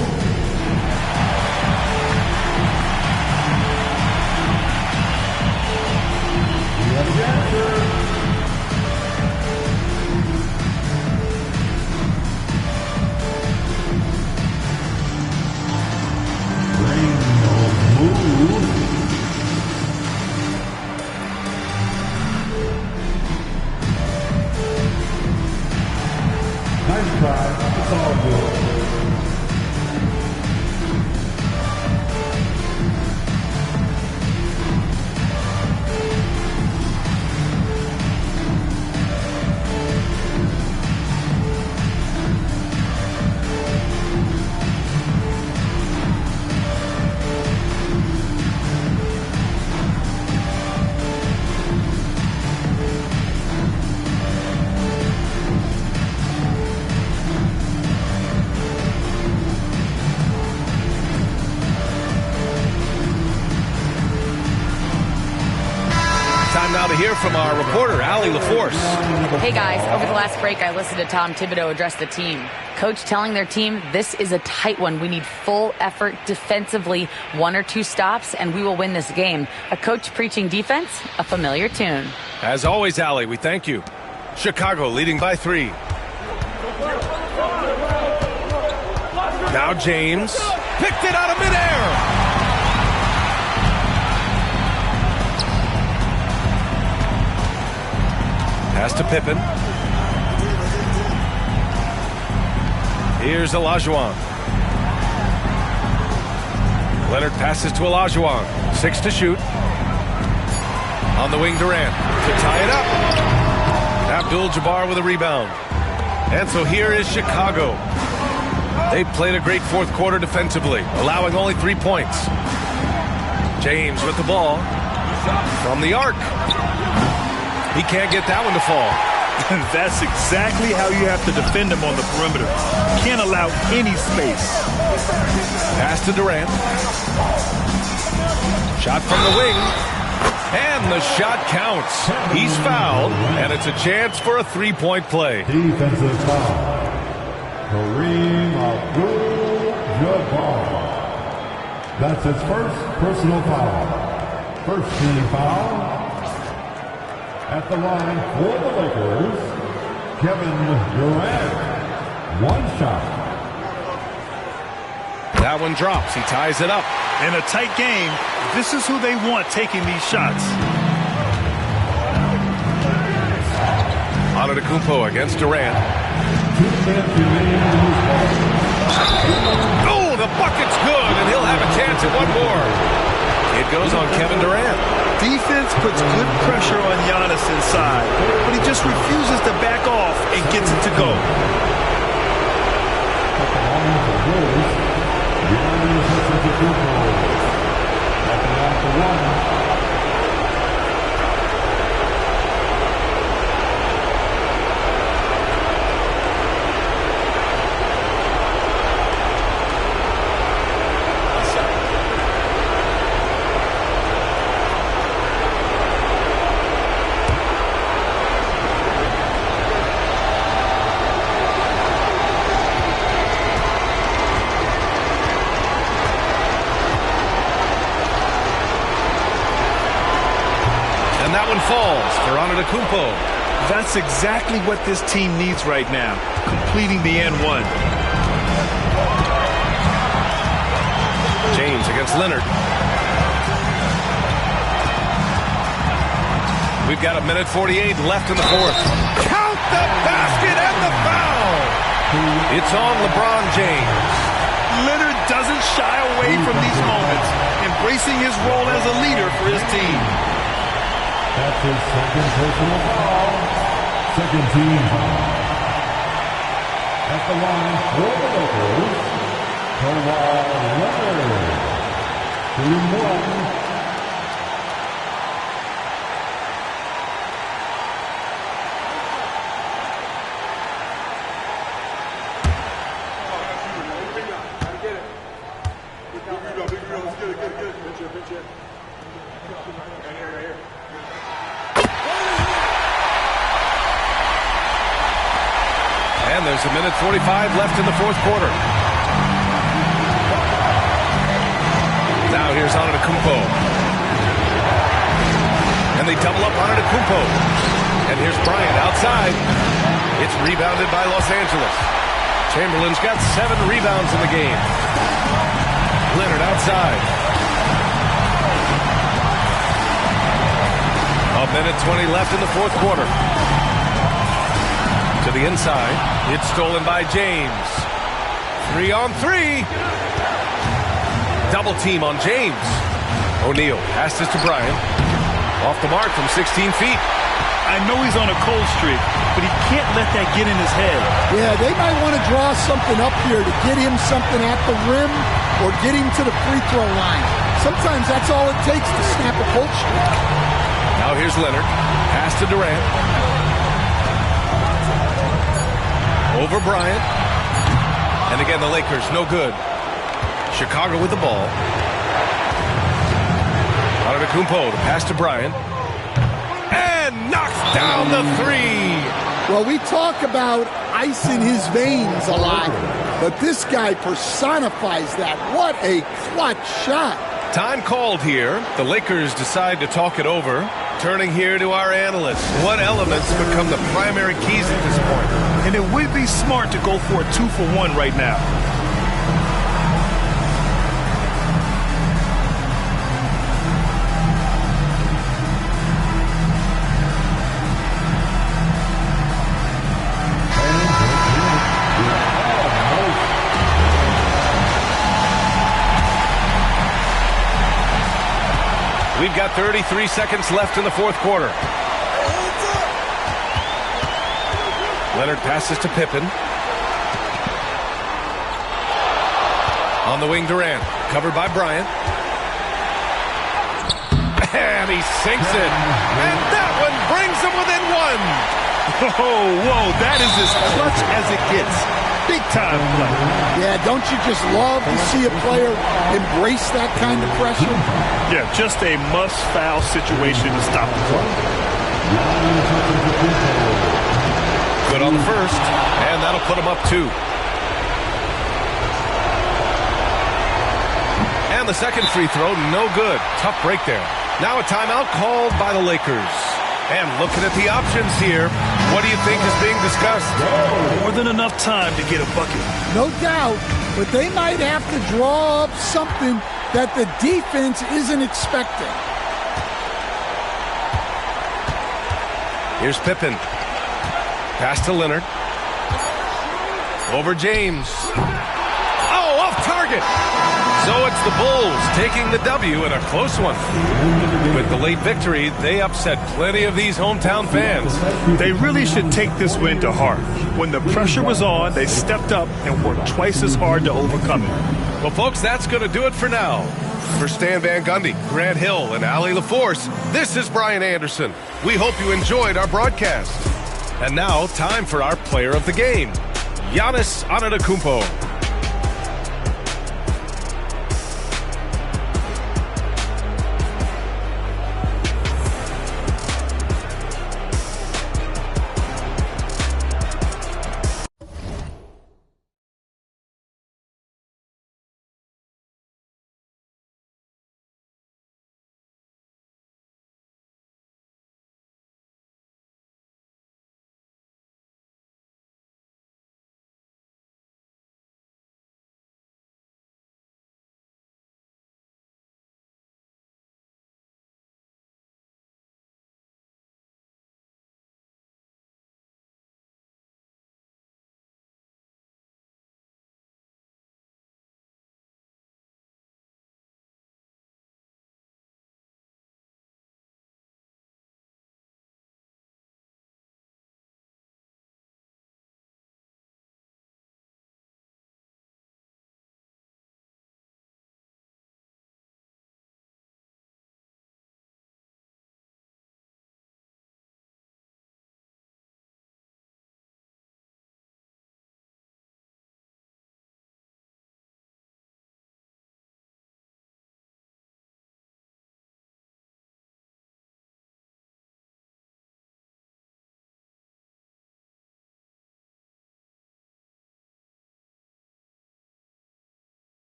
We have a dancer. Bring your moves. time. It's all good. Now to hear from our reporter, Allie LaForce. Hey guys, over the last break, I listened to Tom Thibodeau address the team. Coach telling their team, this is a tight one. We need full effort defensively, 1 or 2 stops, and we will win this game. A coach preaching defense, a familiar tune. As always, Allie, we thank you. Chicago leading by 3. Now James picked it out of midair. Pass to Pippen. Here's Olajuwon. Leonard passes to Olajuwon. 6 to shoot. On the wing, Durant to tie it up. Abdul-Jabbar with a rebound. And so here is Chicago. They played a great fourth quarter defensively, allowing only 3 points. James with the ball from the arc. He can't get that one to fall. That's exactly how you have to defend him on the perimeter. Can't allow any space. Pass to Durant. Shot from the wing. And the shot counts. He's fouled, and it's a chance for a 3-point play. Defensive foul. Kareem Abdul-Jabbar. That's his first personal foul. First team foul. At the line for the Lakers, Kevin Durant. 1 shot. That one drops. He ties it up. In a tight game, this is who they want taking these shots. Antetokounmpo against Durant. Oh, the bucket's good, and he'll have a chance at one more. It goes on Kevin Durant. Defense puts good pressure on Giannis inside, but he just refuses to back off and gets it to go. Falls for Antetokounmpo. That's exactly what this team needs right now, completing the N1. James against Leonard. We've got 1:48 left in the fourth. Count the basket and the foul. It's on LeBron James. Leonard doesn't shy away from these moments, embracing his role as a leader for his team. That's his second personal foul. Second team foul. At the line for the Lakers, Kawhi Leonard. 2-1. And there's 1:45 left in the fourth quarter. Now here's Antetokounmpo. And they double up Antetokounmpo. And here's Bryant outside. It's rebounded by Los Angeles. Chamberlain's got 7 rebounds in the game. Leonard outside. 1:20 left in the fourth quarter. To the inside. It's stolen by James. 3-on-3. Double team on James. O'Neal passes to Bryant. Off the mark from 16 feet. I know he's on a cold streak, but he can't let that get in his head. Yeah, they might want to draw something up here to get him something at the rim or get him to the free throw line. Sometimes that's all it takes to snap a cold streak. Now here's Leonard. Pass to Durant. Over Bryant. And again, the Lakers, no good. Chicago with the ball. Antetokounmpo to pass to Bryant. And knocks down the three. Well, we talk about ice in his veins a lot, but this guy personifies that. What a clutch shot. Time called here. The Lakers decide to talk it over. Turning here to our analysts. What elements become the primary keys at this point? And it would be smart to go for a 2-for-1 right now. We've got 33 seconds left in the fourth quarter. Leonard passes to Pippen. On the wing, Durant. Covered by Bryant. And he sinks it. And that one brings him within one. Whoa, that is as clutch as it gets. Big time play. Yeah, don't you just love to see a player embrace that kind of pressure? Yeah, just a must-foul situation to stop the clock. Good on the first, and that'll put him up 2. And the second free throw, no good. Tough break there. Now a timeout called by the Lakers. And looking at the options here, what do you think is being discussed? More than enough time to get a bucket. No doubt, but they might have to draw up something that the defense isn't expecting. Here's Pippen. Pass to Leonard. Over James. Oh, off target. So it's the Bulls taking the W in a close one. With the late victory, they upset plenty of these hometown fans. They really should take this win to heart. When the pressure was on, they stepped up and worked twice as hard to overcome it. Well, folks, that's going to do it for now. For Stan Van Gundy, Grant Hill, and Allie LaForce, this is Brian Anderson. We hope you enjoyed our broadcast. And now, time for our player of the game, Giannis Antetokounmpo.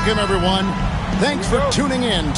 Welcome, everyone. Thanks for tuning in.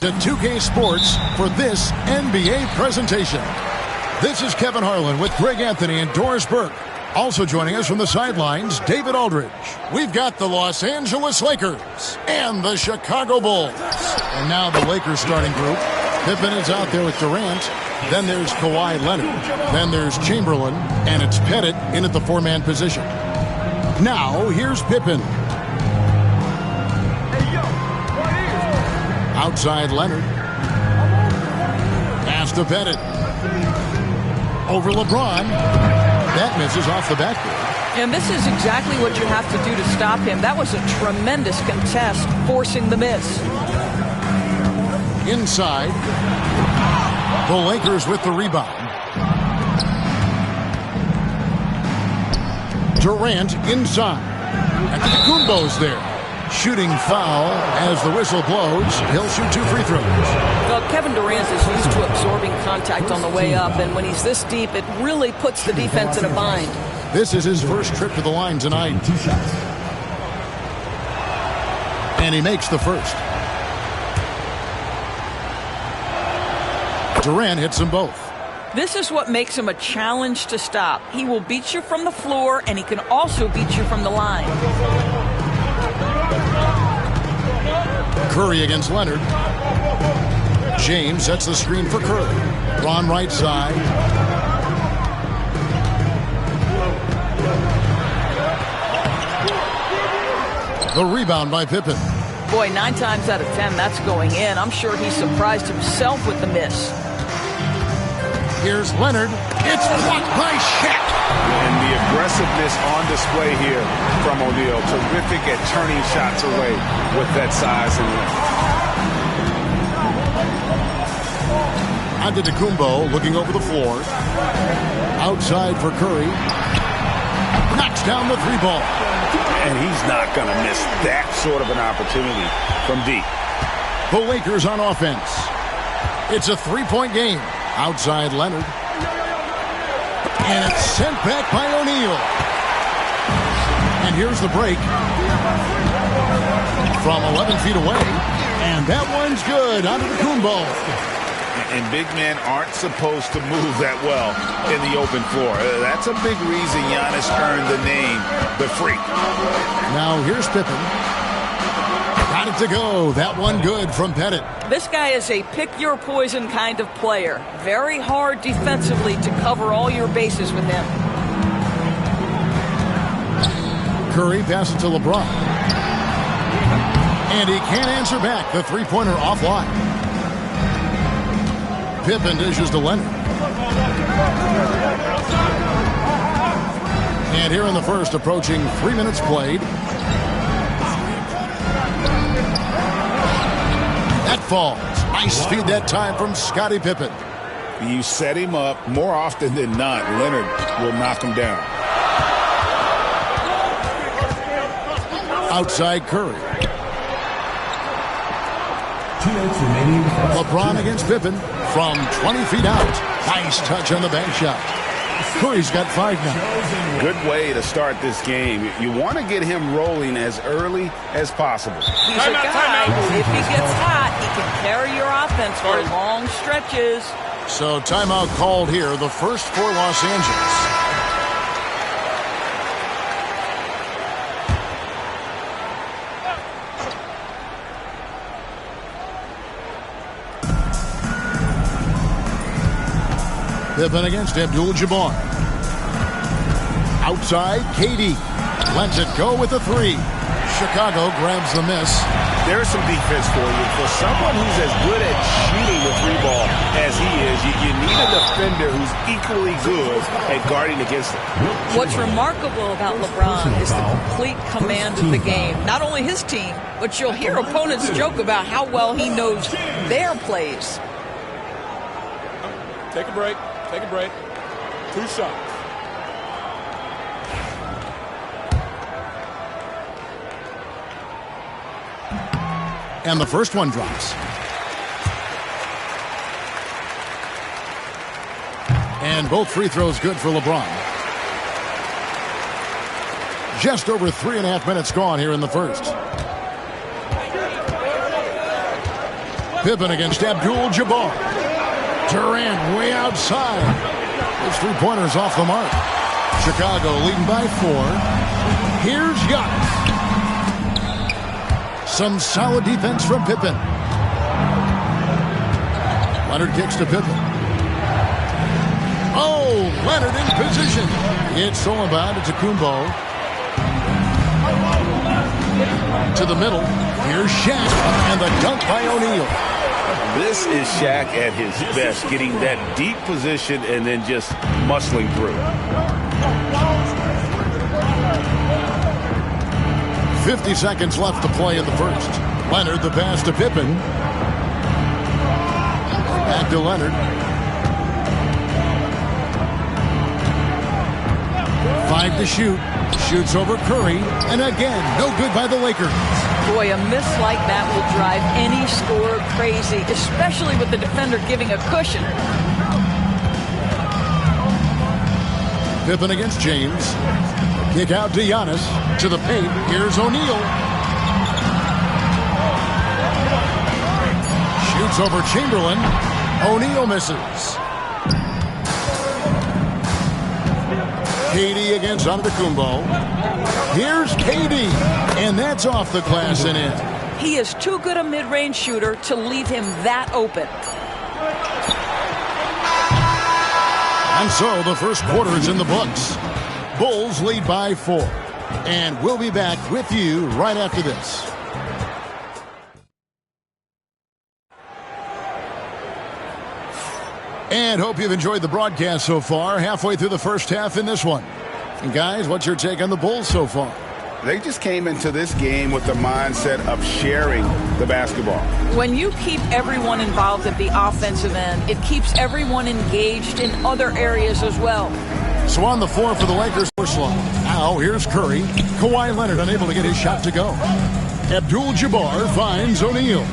To 2K Sports for this NBA presentation. This is Kevin Harlan with Greg Anthony and Doris Burke. Also joining us from the sidelines, David Aldridge. We've got the Los Angeles Lakers and the Chicago Bulls. And now the Lakers starting group. Pippen is out there with Durant. Then there's Kawhi Leonard. Then there's Chamberlain. And it's Pettit in at the four-man position. Now, here's Pippen. Outside Leonard. Pass to Pettit. Over LeBron. That misses off the backboard. And this is exactly what you have to do to stop him. That was a tremendous contest, forcing the miss. Inside. The Lakers with the rebound. Durant inside. Antetokounmpo's there. Shooting foul as the whistle blows. He'll shoot 2 free throws. Well, Kevin Durant is used to absorbing contact on the way up, and when he's this deep, it really puts the defense in a bind. This is his first trip to the line tonight. And he makes the first. Durant hits them both. This is what makes him a challenge to stop. He will beat you from the floor, and he can also beat you from the line. Curry against Leonard. James sets the screen for Curry. Ron right side. The rebound by Pippen. Boy, 9 times out of 10, that's going in. I'm sure he surprised himself with the miss. Here's Leonard. It's blocked by Shaq. And the aggressiveness on display here from O'Neal. Terrific at turning shots away with that size and length. Antetokounmpo looking over the floor. Outside for Curry. Knocks down the 3-ball. And he's not going to miss that sort of an opportunity from deep. The Lakers on offense. It's a 3-point game. Outside Leonard. And it's sent back by O'Neal. And here's the break. From 11 feet away. And that one's good. Antetokounmpo. And big men aren't supposed to move that well in the open floor. That's a big reason Giannis earned the name the Freak. Now here's Pippen. Got it to go. That one good from Pettit. This guy is a pick-your-poison kind of player. Very hard defensively to cover all your bases with him. Curry passes to LeBron. And he can't answer back. The 3-pointer offline. Pippen dishes to Leonard. And here in the first, approaching 3 minutes played. That falls. Nice feed that time from Scottie Pippen. You set him up more often than not. Leonard will knock him down. Outside Curry. LeBron against Pippen from 20 feet out. Nice touch on the bank shot. Curry's got 5 now. Good way to start this game. You want to get him rolling as early as possible. He's a guy who, if he gets hot, he can carry your offense for long stretches. So timeout called here, the first for Los Angeles. Pippen against Abdul-Jabbar. Outside, KD. Lets it go with a 3. Chicago grabs the miss. There's some defense for you. For someone who's as good at shooting the 3-ball as he is, you need a defender who's equally good at guarding against it. What's remarkable about LeBron is the complete command of the game. Not only his team, but you'll hear opponents joke about how well he knows their plays. Take a break. Take a break. 2 shots. And the first one drops. And both free throws good for LeBron. Just over 3.5 minutes gone here in the first. Pippen against Abdul-Jabbar. Durant way outside. Those 3-pointers off the mark. Chicago leading by 4. Here's Giannis. Some solid defense from Pippen. Leonard kicks to Pippen. Oh, Leonard in position. It's stolen by Antetokounmpo. To the middle. Here's Shaq. And the dunk by O'Neal. This is Shaq at his best, getting that deep position and then just muscling through. 50 seconds left to play in the first. Leonard, the pass to Pippen. Back to Leonard. 5 to shoot. Shoots over Curry. And again, no good by the Lakers. Boy, a miss like that will drive any scorer crazy, especially with the defender giving a cushion. Pippen against James. Kick out to Giannis. To the paint. Here's O'Neal. Shoots over Chamberlain. O'Neal misses. KD against Antetokounmpo. Here's KD. And that's off the glass and in. He is too good a mid-range shooter to leave him that open. And so the first quarter is in the books. Bulls lead by 4. And we'll be back with you right after this. And hope you've enjoyed the broadcast so far. Halfway through the first half in this one. And guys, what's your take on the Bulls so far? They just came into this game with the mindset of sharing the basketball. When you keep everyone involved at the offensive end, it keeps everyone engaged in other areas as well. So on the floor for the Lakers, now here's Curry. Kawhi Leonard unable to get his shot to go. Abdul-Jabbar finds O'Neal.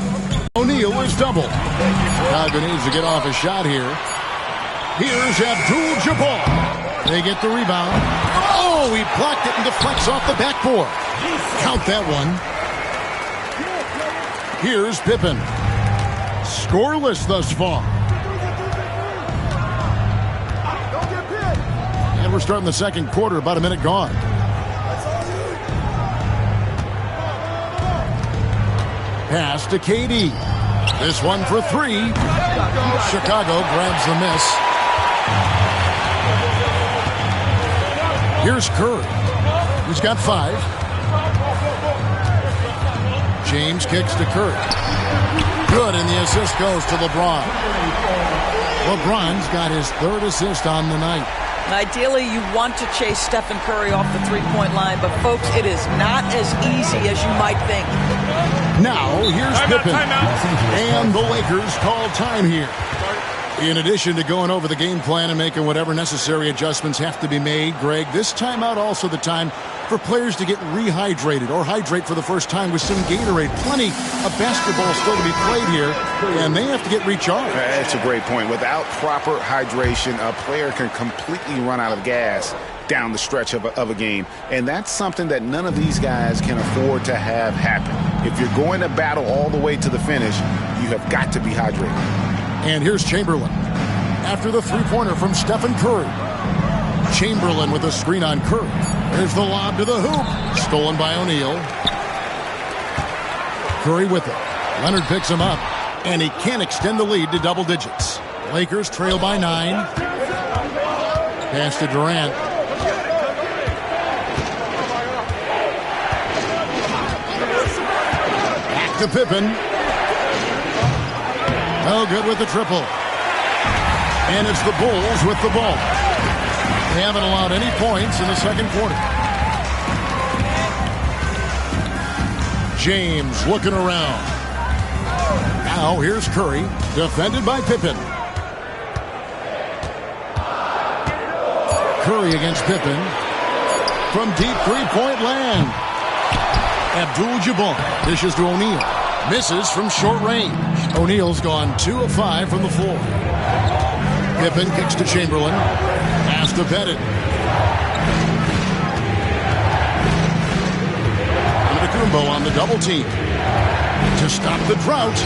O'Neal is doubled. Chicago needs to get off a shot here. Here's Abdul-Jabbar. They get the rebound. Oh, he blocked it and deflects off the backboard. Count that one. Here's Pippen. Scoreless thus far. And we're starting the second quarter, about a minute gone. Pass to KD. This one for 3. Chicago grabs the miss. Here's Curry. He's got 5. James kicks to Curry. Good, and the assist goes to LeBron. LeBron's got his 3rd assist on the night. Ideally, you want to chase Stephen Curry off the three-point line, but folks, it is not as easy as you might think. Now, here's Pippen. And the Lakers call time here. In addition to going over the game plan and making whatever necessary adjustments have to be made, Greg, this timeout also the time for players to get rehydrated or hydrate for the first time with some Gatorade. Plenty of basketball still to be played here, and they have to get recharged. That's a great point. Without proper hydration, a player can completely run out of gas down the stretch of a game, and that's something that none of these guys can afford to have happen. If you're going to battle all the way to the finish, you have got to be hydrated. And here's Chamberlain. After the three-pointer from Stephen Curry. Chamberlain with a screen on Curry. There's the lob to the hoop. Stolen by O'Neal. Curry with it. Leonard picks him up. And he can't extend the lead to double digits. Lakers trail by 9. Pass to Durant. Back to Pippen. No good with the triple. And it's the Bulls with the ball. They haven't allowed any points in the second quarter. James looking around. Now here's Curry, defended by Pippen. Curry against Pippen. From deep three-point land. Abdul-Jabbar dishes to O'Neal. Misses from short range. O'Neal's gone 2 of 5 from the floor. Pippen kicks to Chamberlain. Pass to Pettit. Antetokounmpo on the double team. To stop the drought.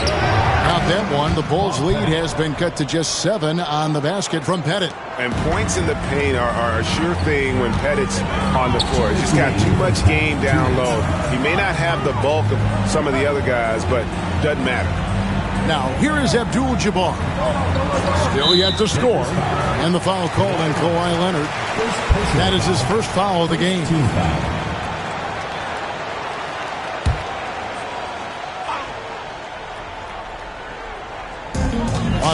Not that one. The Bulls' lead has been cut to just 7 on the basket from Pettit. And points in the paint are a sure thing when Pettit's on the floor. He's just got too much game down low. He may not have the bulk of some of the other guys, but doesn't matter. Now, here is Abdul-Jabbar. Still yet to score. And the foul called on Kawhi Leonard. That is his first foul of the game.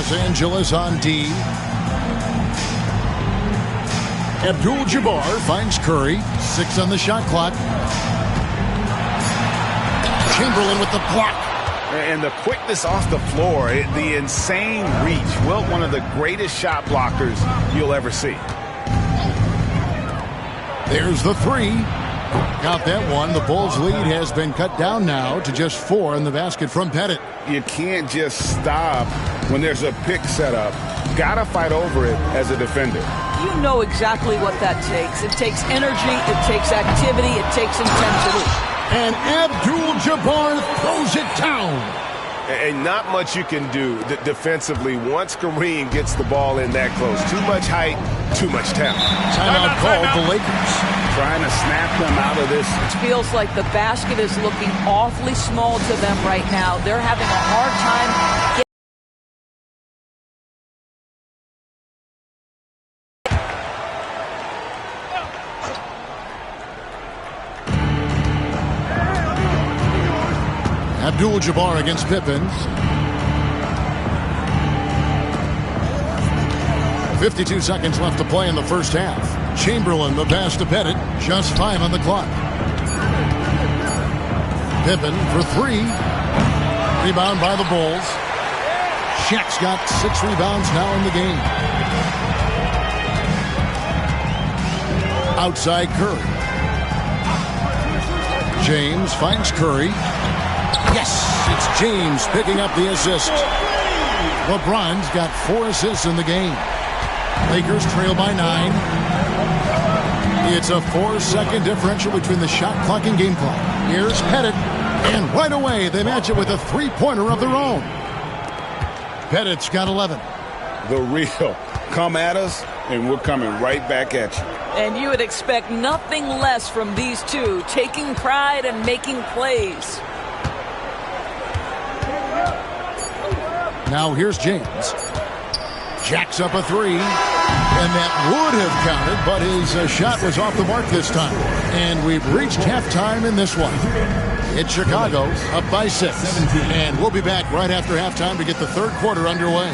Los Angeles on D. Abdul-Jabbar finds Curry. 6 on the shot clock. Chamberlain with the block. And the quickness off the floor, the insane reach. Well, one of the greatest shot blockers you'll ever see. There's the 3. Got that one. The Bulls' lead has been cut down now to just 4 in the basket from Pettit. You can't just stop when there's a pick set up. Got to fight over it as a defender. You know exactly what that takes. It takes energy, it takes activity, it takes intensity. And Abdul-Jabbar throws it down. And not much you can do defensively once Kareem gets the ball in that close. Too much height, too much talent. Timeout called the Lakers. Trying to snap them out of this. It feels like the basket is looking awfully small to them right now. They're having a hard time getting. Abdul-Jabbar against Pippen. 52 seconds left to play in the first half. Chamberlain, the pass to Pettit. Just 5 on the clock. Pippen for 3. Rebound by the Bulls. Shaq's got 6 rebounds now in the game. Outside Curry. James finds Curry. Yes, it's James picking up the assist. LeBron's got 4 assists in the game. Lakers trail by 9. It's a 4-second differential between the shot clock and game clock. Here's Pettit, and right away they match it with a 3-pointer of their own. Pettit's got 11. The real. Come at us, and we're coming right back at you. And you would expect nothing less from these two, taking pride and making plays. Now here's James. Jacks up a 3. And that would have counted, but his shot was off the mark this time. And we've reached halftime in this one. It's Chicago up by 6. And we'll be back right after halftime to get the third quarter underway.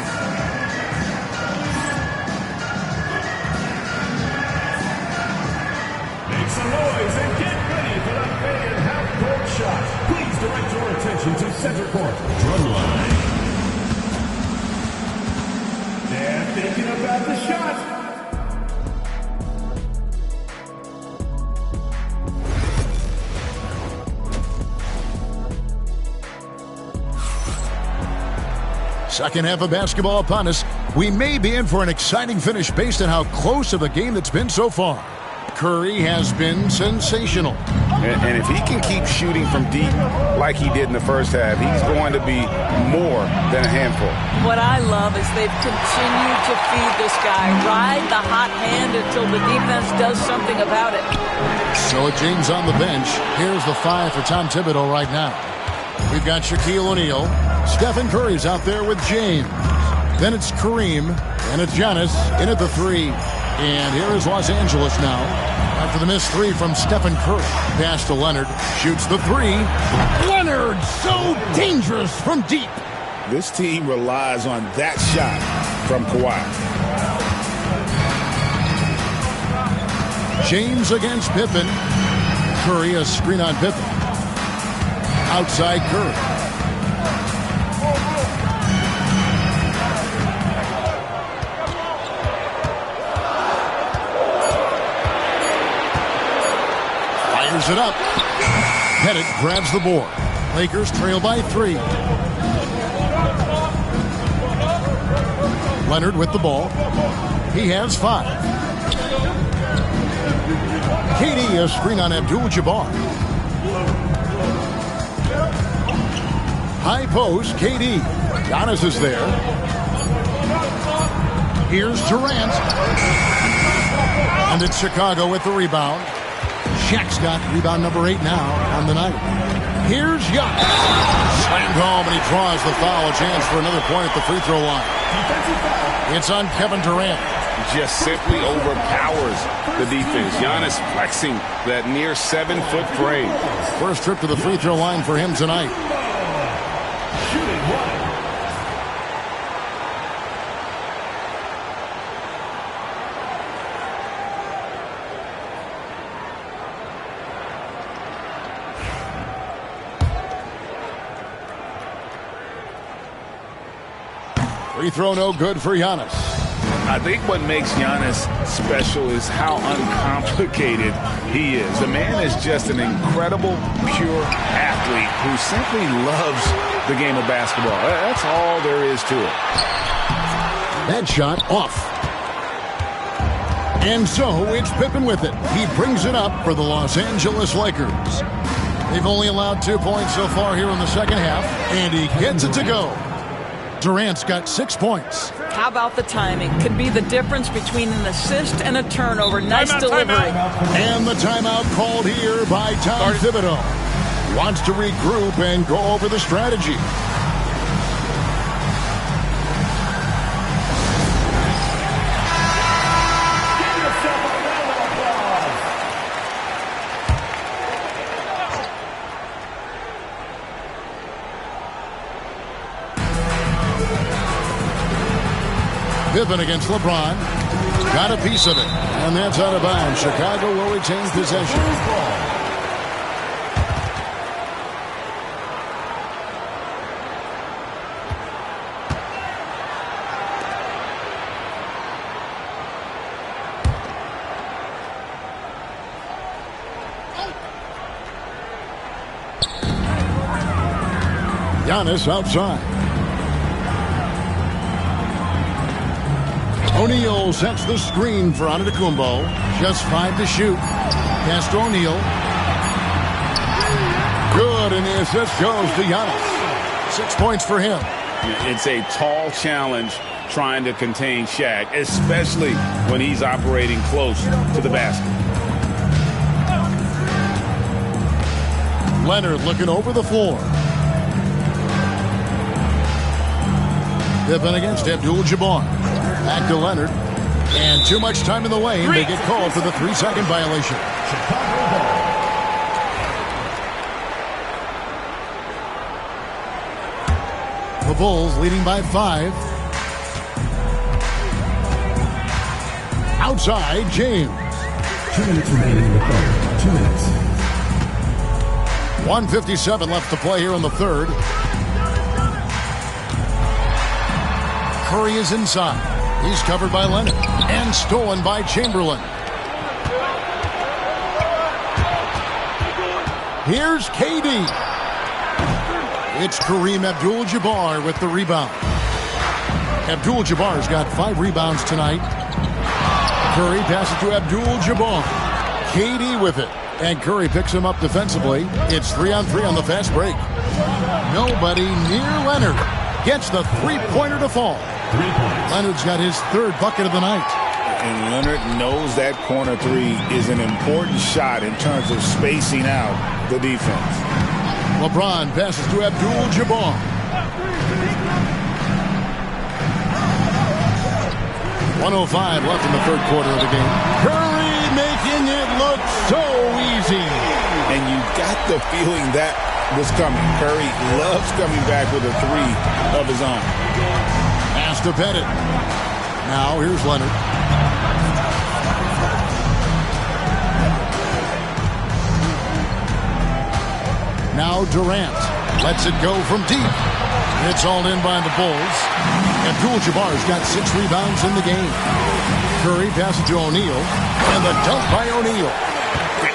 Make some noise and get ready for the faded half-court shot. Please direct your attention to center court. Drumline. They're thinking about the shot. Second half of basketball upon us. We may be in for an exciting finish based on how close of a game that's been so far. Curry has been sensational. And if he can keep shooting from deep like he did in the first half, he's going to be more than a handful. What I love is they've continued to feed this guy, ride the hot hand until the defense does something about it. So with James on the bench, here's the 5 for Tom Thibodeau right now. We've got Shaquille O'Neal. Stephen Curry's out there with James. Then it's Kareem, and it's Giannis in at the 3. And here is Los Angeles now. After the missed 3 from Stephen Curry. Pass to Leonard. Shoots the 3. Leonard, so dangerous from deep. This team relies on that shot from Kawhi. James against Pippen. Curry, a screen on Pippen. Outside Curry. Fires it up. Pettit grabs the board. Lakers trail by 3. Leonard with the ball. He has 5. KD, a screen on Abdul-Jabbar. High post, KD. Giannis is there. Here's Durant. And it's Chicago with the rebound. Shaq's got rebound number 8 now on the night. Here's Giannis. Slammed home, and he draws the foul. A chance for another point at the free throw line. It's on Kevin Durant. Just simply overpowers the defense. Giannis flexing that near 7-foot frame. First trip to the free throw line for him tonight. Free throw no good for Giannis. I think what makes Giannis special is how uncomplicated he is. The man is just an incredible, pure athlete who simply loves the game of basketball. That's all there is to it. That shot off. And so it's Pippen with it. He brings it up for the Los Angeles Lakers. They've only allowed 2 points so far here in the second half, and he gets it to go. Durant's got 6 points. How about the timing? Could be the difference between an assist and a turnover. Nice delivery. And the timeout called here by Tom Thibodeau. Wants to regroup and go over the strategy. Pippen against LeBron. Got a piece of it. And that's out of bounds. Chicago will retain possession. Giannis outside. O'Neal sets the screen for Antetokounmpo. Just 5 to shoot. Pass to O'Neal. Good, and the assist goes to Giannis. 6 points for him. It's a tall challenge trying to contain Shaq, especially when he's operating close to the basket. Leonard looking over the floor. Pippen against Abdul-Jabbar. Back to Leonard. And too much time in the lane. They get called for the 3-second violation. The Bulls leading by 5. Outside, James. 2 minutes remaining in the third. 2 minutes. 1:57 left to play here in the third. Curry is inside. He's covered by Leonard and stolen by Chamberlain. Here's KD. It's Kareem Abdul-Jabbar with the rebound. Abdul-Jabbar's got 5 rebounds tonight. Curry passes to Abdul-Jabbar. KD with it. And Curry picks him up defensively. It's 3-on-3 on the fast break. Nobody near Leonard. Gets the three-pointer to fall. Leonard's got his 3rd bucket of the night. And Leonard knows that corner 3 is an important shot in terms of spacing out the defense. LeBron passes to Abdul-Jabbar. .105 left in the 3rd quarter of the game. Curry making it look so easy. And you got the feeling that was coming. Curry loves coming back with a 3 of his own. Pass to Pettit. Now here's Leonard. Now Durant lets it go from deep. It's all in by the Bulls. Abdul-Jabbar's got 6 rebounds in the game. Curry passes to O'Neal. And the dunk by O'Neal.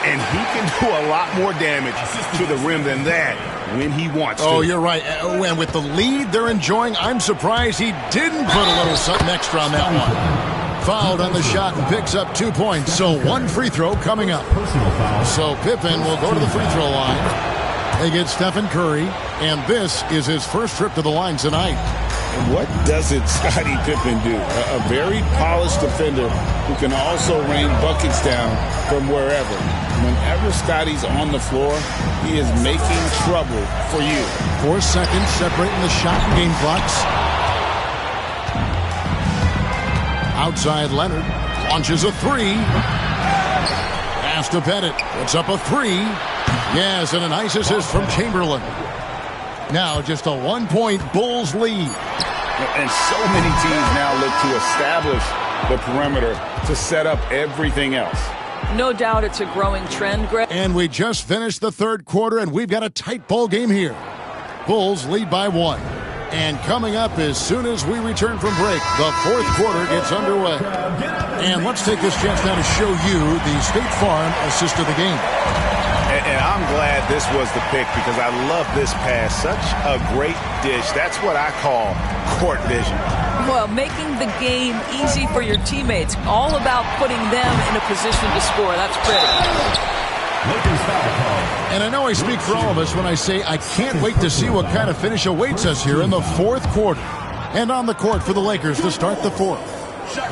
And he can do a lot more damage to the rim than that when he wants to. Oh, you're right. And with the lead they're enjoying, I'm surprised he didn't put a little something extra on that one. Fouled on the shot and picks up 2 points. So 1 free throw coming up. So Pippen will go to the free throw line. They get Stephen Curry, and this is his first trip to the line tonight. And what doesn't Scottie Pippen do? A very polished defender who can also rain buckets down from wherever. Whenever Scottie's on the floor, he is making trouble for you. 4 seconds separating the shot and game clocks. Outside Leonard launches a 3. Pass to Pettit. Puts up a 3. Yes, and a nice assist from Chamberlain. Now just a 1-point Bulls lead. And so many teams now look to establish the perimeter to set up everything else. No doubt it's a growing trend, Greg. And we just finished the 3rd quarter, and we've got a tight ball game here. Bulls lead by 1. And coming up as soon as we return from break, the fourth quarter gets underway. And let's take this chance now to show you the State Farm assist of the game. And I'm glad this was the pick because I love this pass. Such a great dish. That's what I call court vision. Well, making the game easy for your teammates. All about putting them in a position to score. That's pretty. And I know I speak for all of us when I say I can't wait to see what kind of finish awaits us here in the fourth quarter. And on the court for the Lakers to start the fourth.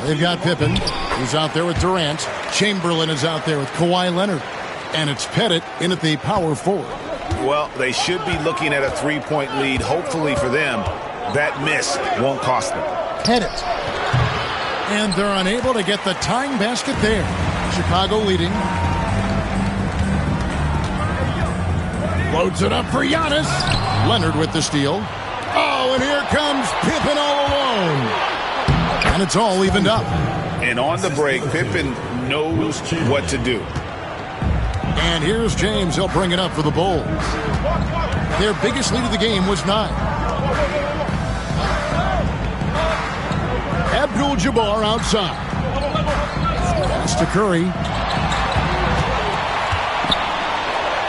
They've got Pippen, who's out there with Durant. Chamberlain is out there with Kawhi Leonard. And it's Pettit in at the power forward. Well, they should be looking at a three-point lead. Hopefully for them, that miss won't cost them. Pettit. And they're unable to get the tying basket there. Chicago leading. Loads it up for Giannis. Leonard with the steal. Oh, and here comes Pippen all alone. And it's all evened up. And on the break, Pippen knows what to do. And here's James. He'll bring it up for the Bulls. Their biggest lead of the game was 9. Abdul-Jabbar outside. Pass to Curry.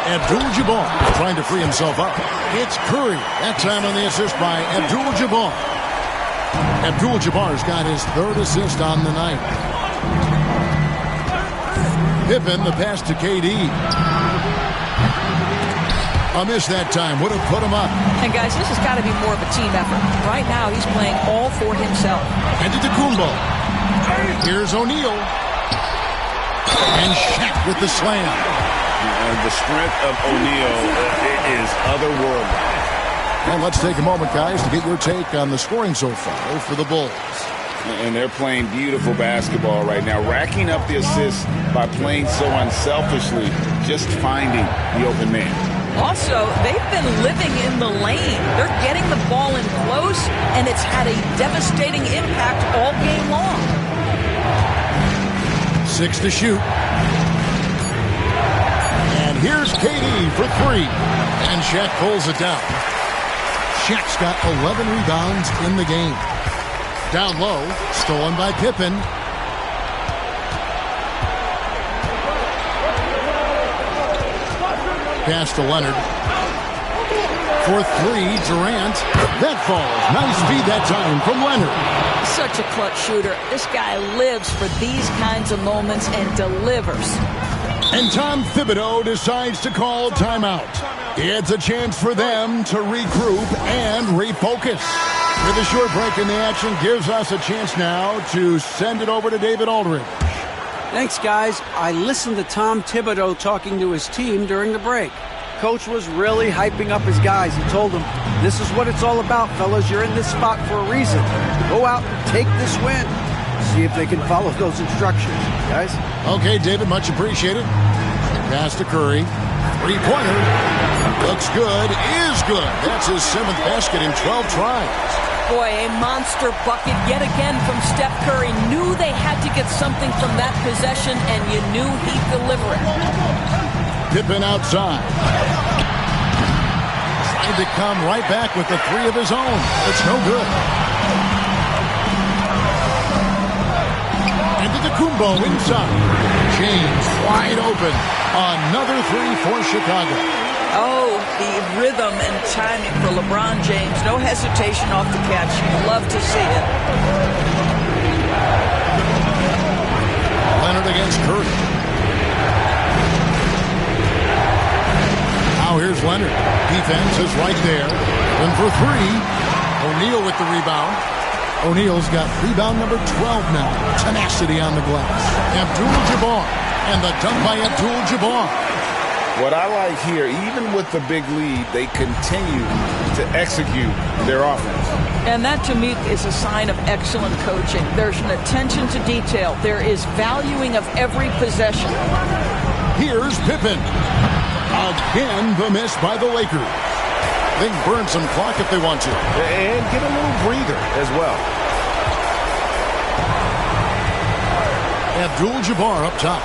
Abdul-Jabbar trying to free himself up. It's Curry. That time on the assist by Abdul-Jabbar. Abdul-Jabbar's got his third assist on the night. Pippen, the pass to KD. A miss that time. Would have put him up. And guys, this has got to be more of a team effort. Right now, he's playing all for himself. And to Kumbo. Here's O'Neal. And Shaq with the slam. The strength of O'Neal is otherworldly. And let's take a moment, guys, to get your take on the scoring so far for the Bulls. And they're playing beautiful basketball right now, racking up the assists by playing so unselfishly, just finding the open man. Also, they've been living in the lane. They're getting the ball in close, and it's had a devastating impact all game long. 6 to shoot. And here's KD for 3. And Shaq pulls it down. Shaq's got 11 rebounds in the game. Down low, stolen by Pippen. Pass to Leonard. For 3, Durant. That falls. Nice feed that time from Leonard. Such a clutch shooter. This guy lives for these kinds of moments and delivers. And Tom Thibodeau decides to call timeout. It's a chance for them to regroup and refocus. With a short break in the action, gives us a chance now to send it over to David Aldridge. Thanks, guys. I listened to Tom Thibodeau talking to his team during the break. Coach was really hyping up his guys. He told them, this is what it's all about, fellas. You're in this spot for a reason. Go out and take this win. See if they can follow those instructions, guys. Okay, David, much appreciated. Pass to Curry. Three-pointer. Looks good. Is good. That's his 7th basket in 12 tries. Boy, a monster bucket yet again from Steph Curry. Knew they had to get something from that possession, and you knew he'd deliver it. Pippen outside. Trying to come right back with the 3 of his own. It's no good. Kumbo inside. James wide open. Another 3 for Chicago. Oh, the rhythm and timing for LeBron James. No hesitation off the catch. Love to see it. Leonard against Curry. Now here's Leonard. Defense is right there. And for 3, O'Neal with the rebound. O'Neal's got rebound number 12 now. Tenacity on the glass. Abdul-Jabbar. And the dunk by Abdul-Jabbar. What I like here, even with the big lead, they continue to execute their offense. And that, to me, is a sign of excellent coaching. There's an attention to detail. There is valuing of every possession. Here's Pippen. Again, the miss by the Lakers. They can burn some clock if they want to. And get a little breather as well. Abdul-Jabbar up top.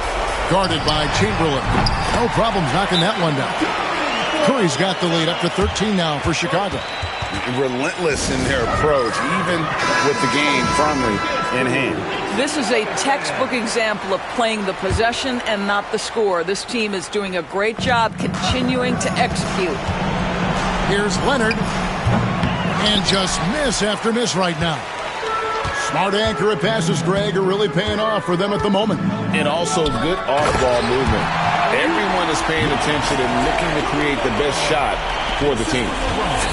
Guarded by Chamberlain. No problems knocking that one down. Curry's got the lead up to 13 now for Chicago. relentless in their approach, even with the game firmly in hand. This is a textbook example of playing the possession and not the score. This team is doing a great job continuing to execute. Here's Leonard. And just miss after miss right now. Smart accurate passes, Greg, are really paying off for them at the moment. And also good off-ball movement. Everyone is paying attention and looking to create the best shot for the team.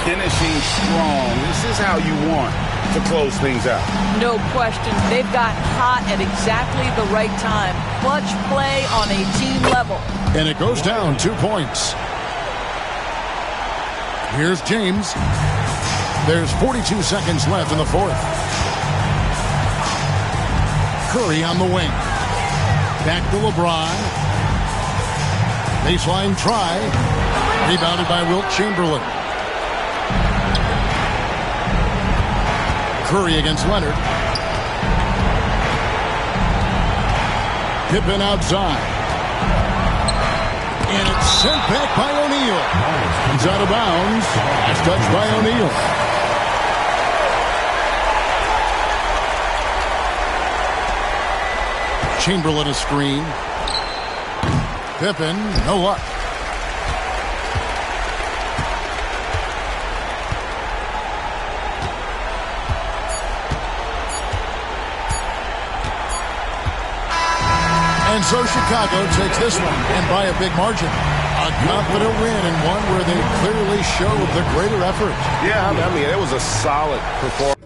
Finishing strong. This is how you want to close things out. No question. They've got hot at exactly the right time. Clutch play on a team level. And it goes down 2 points. Here's James. There's 42 seconds left in the fourth. Curry on the wing. Back to LeBron. Baseline try. Rebounded by Wilt Chamberlain. Curry against Leonard. Pippen outside. And it's sent back by O'Neal. He's out of bounds. Last touch by O'Neal. Chamberlain a screen. Pippen, no luck. And so Chicago takes this one, and by a big margin. A confident win, and one where they clearly showed the greater effort. Yeah, I mean, it was a solid performance.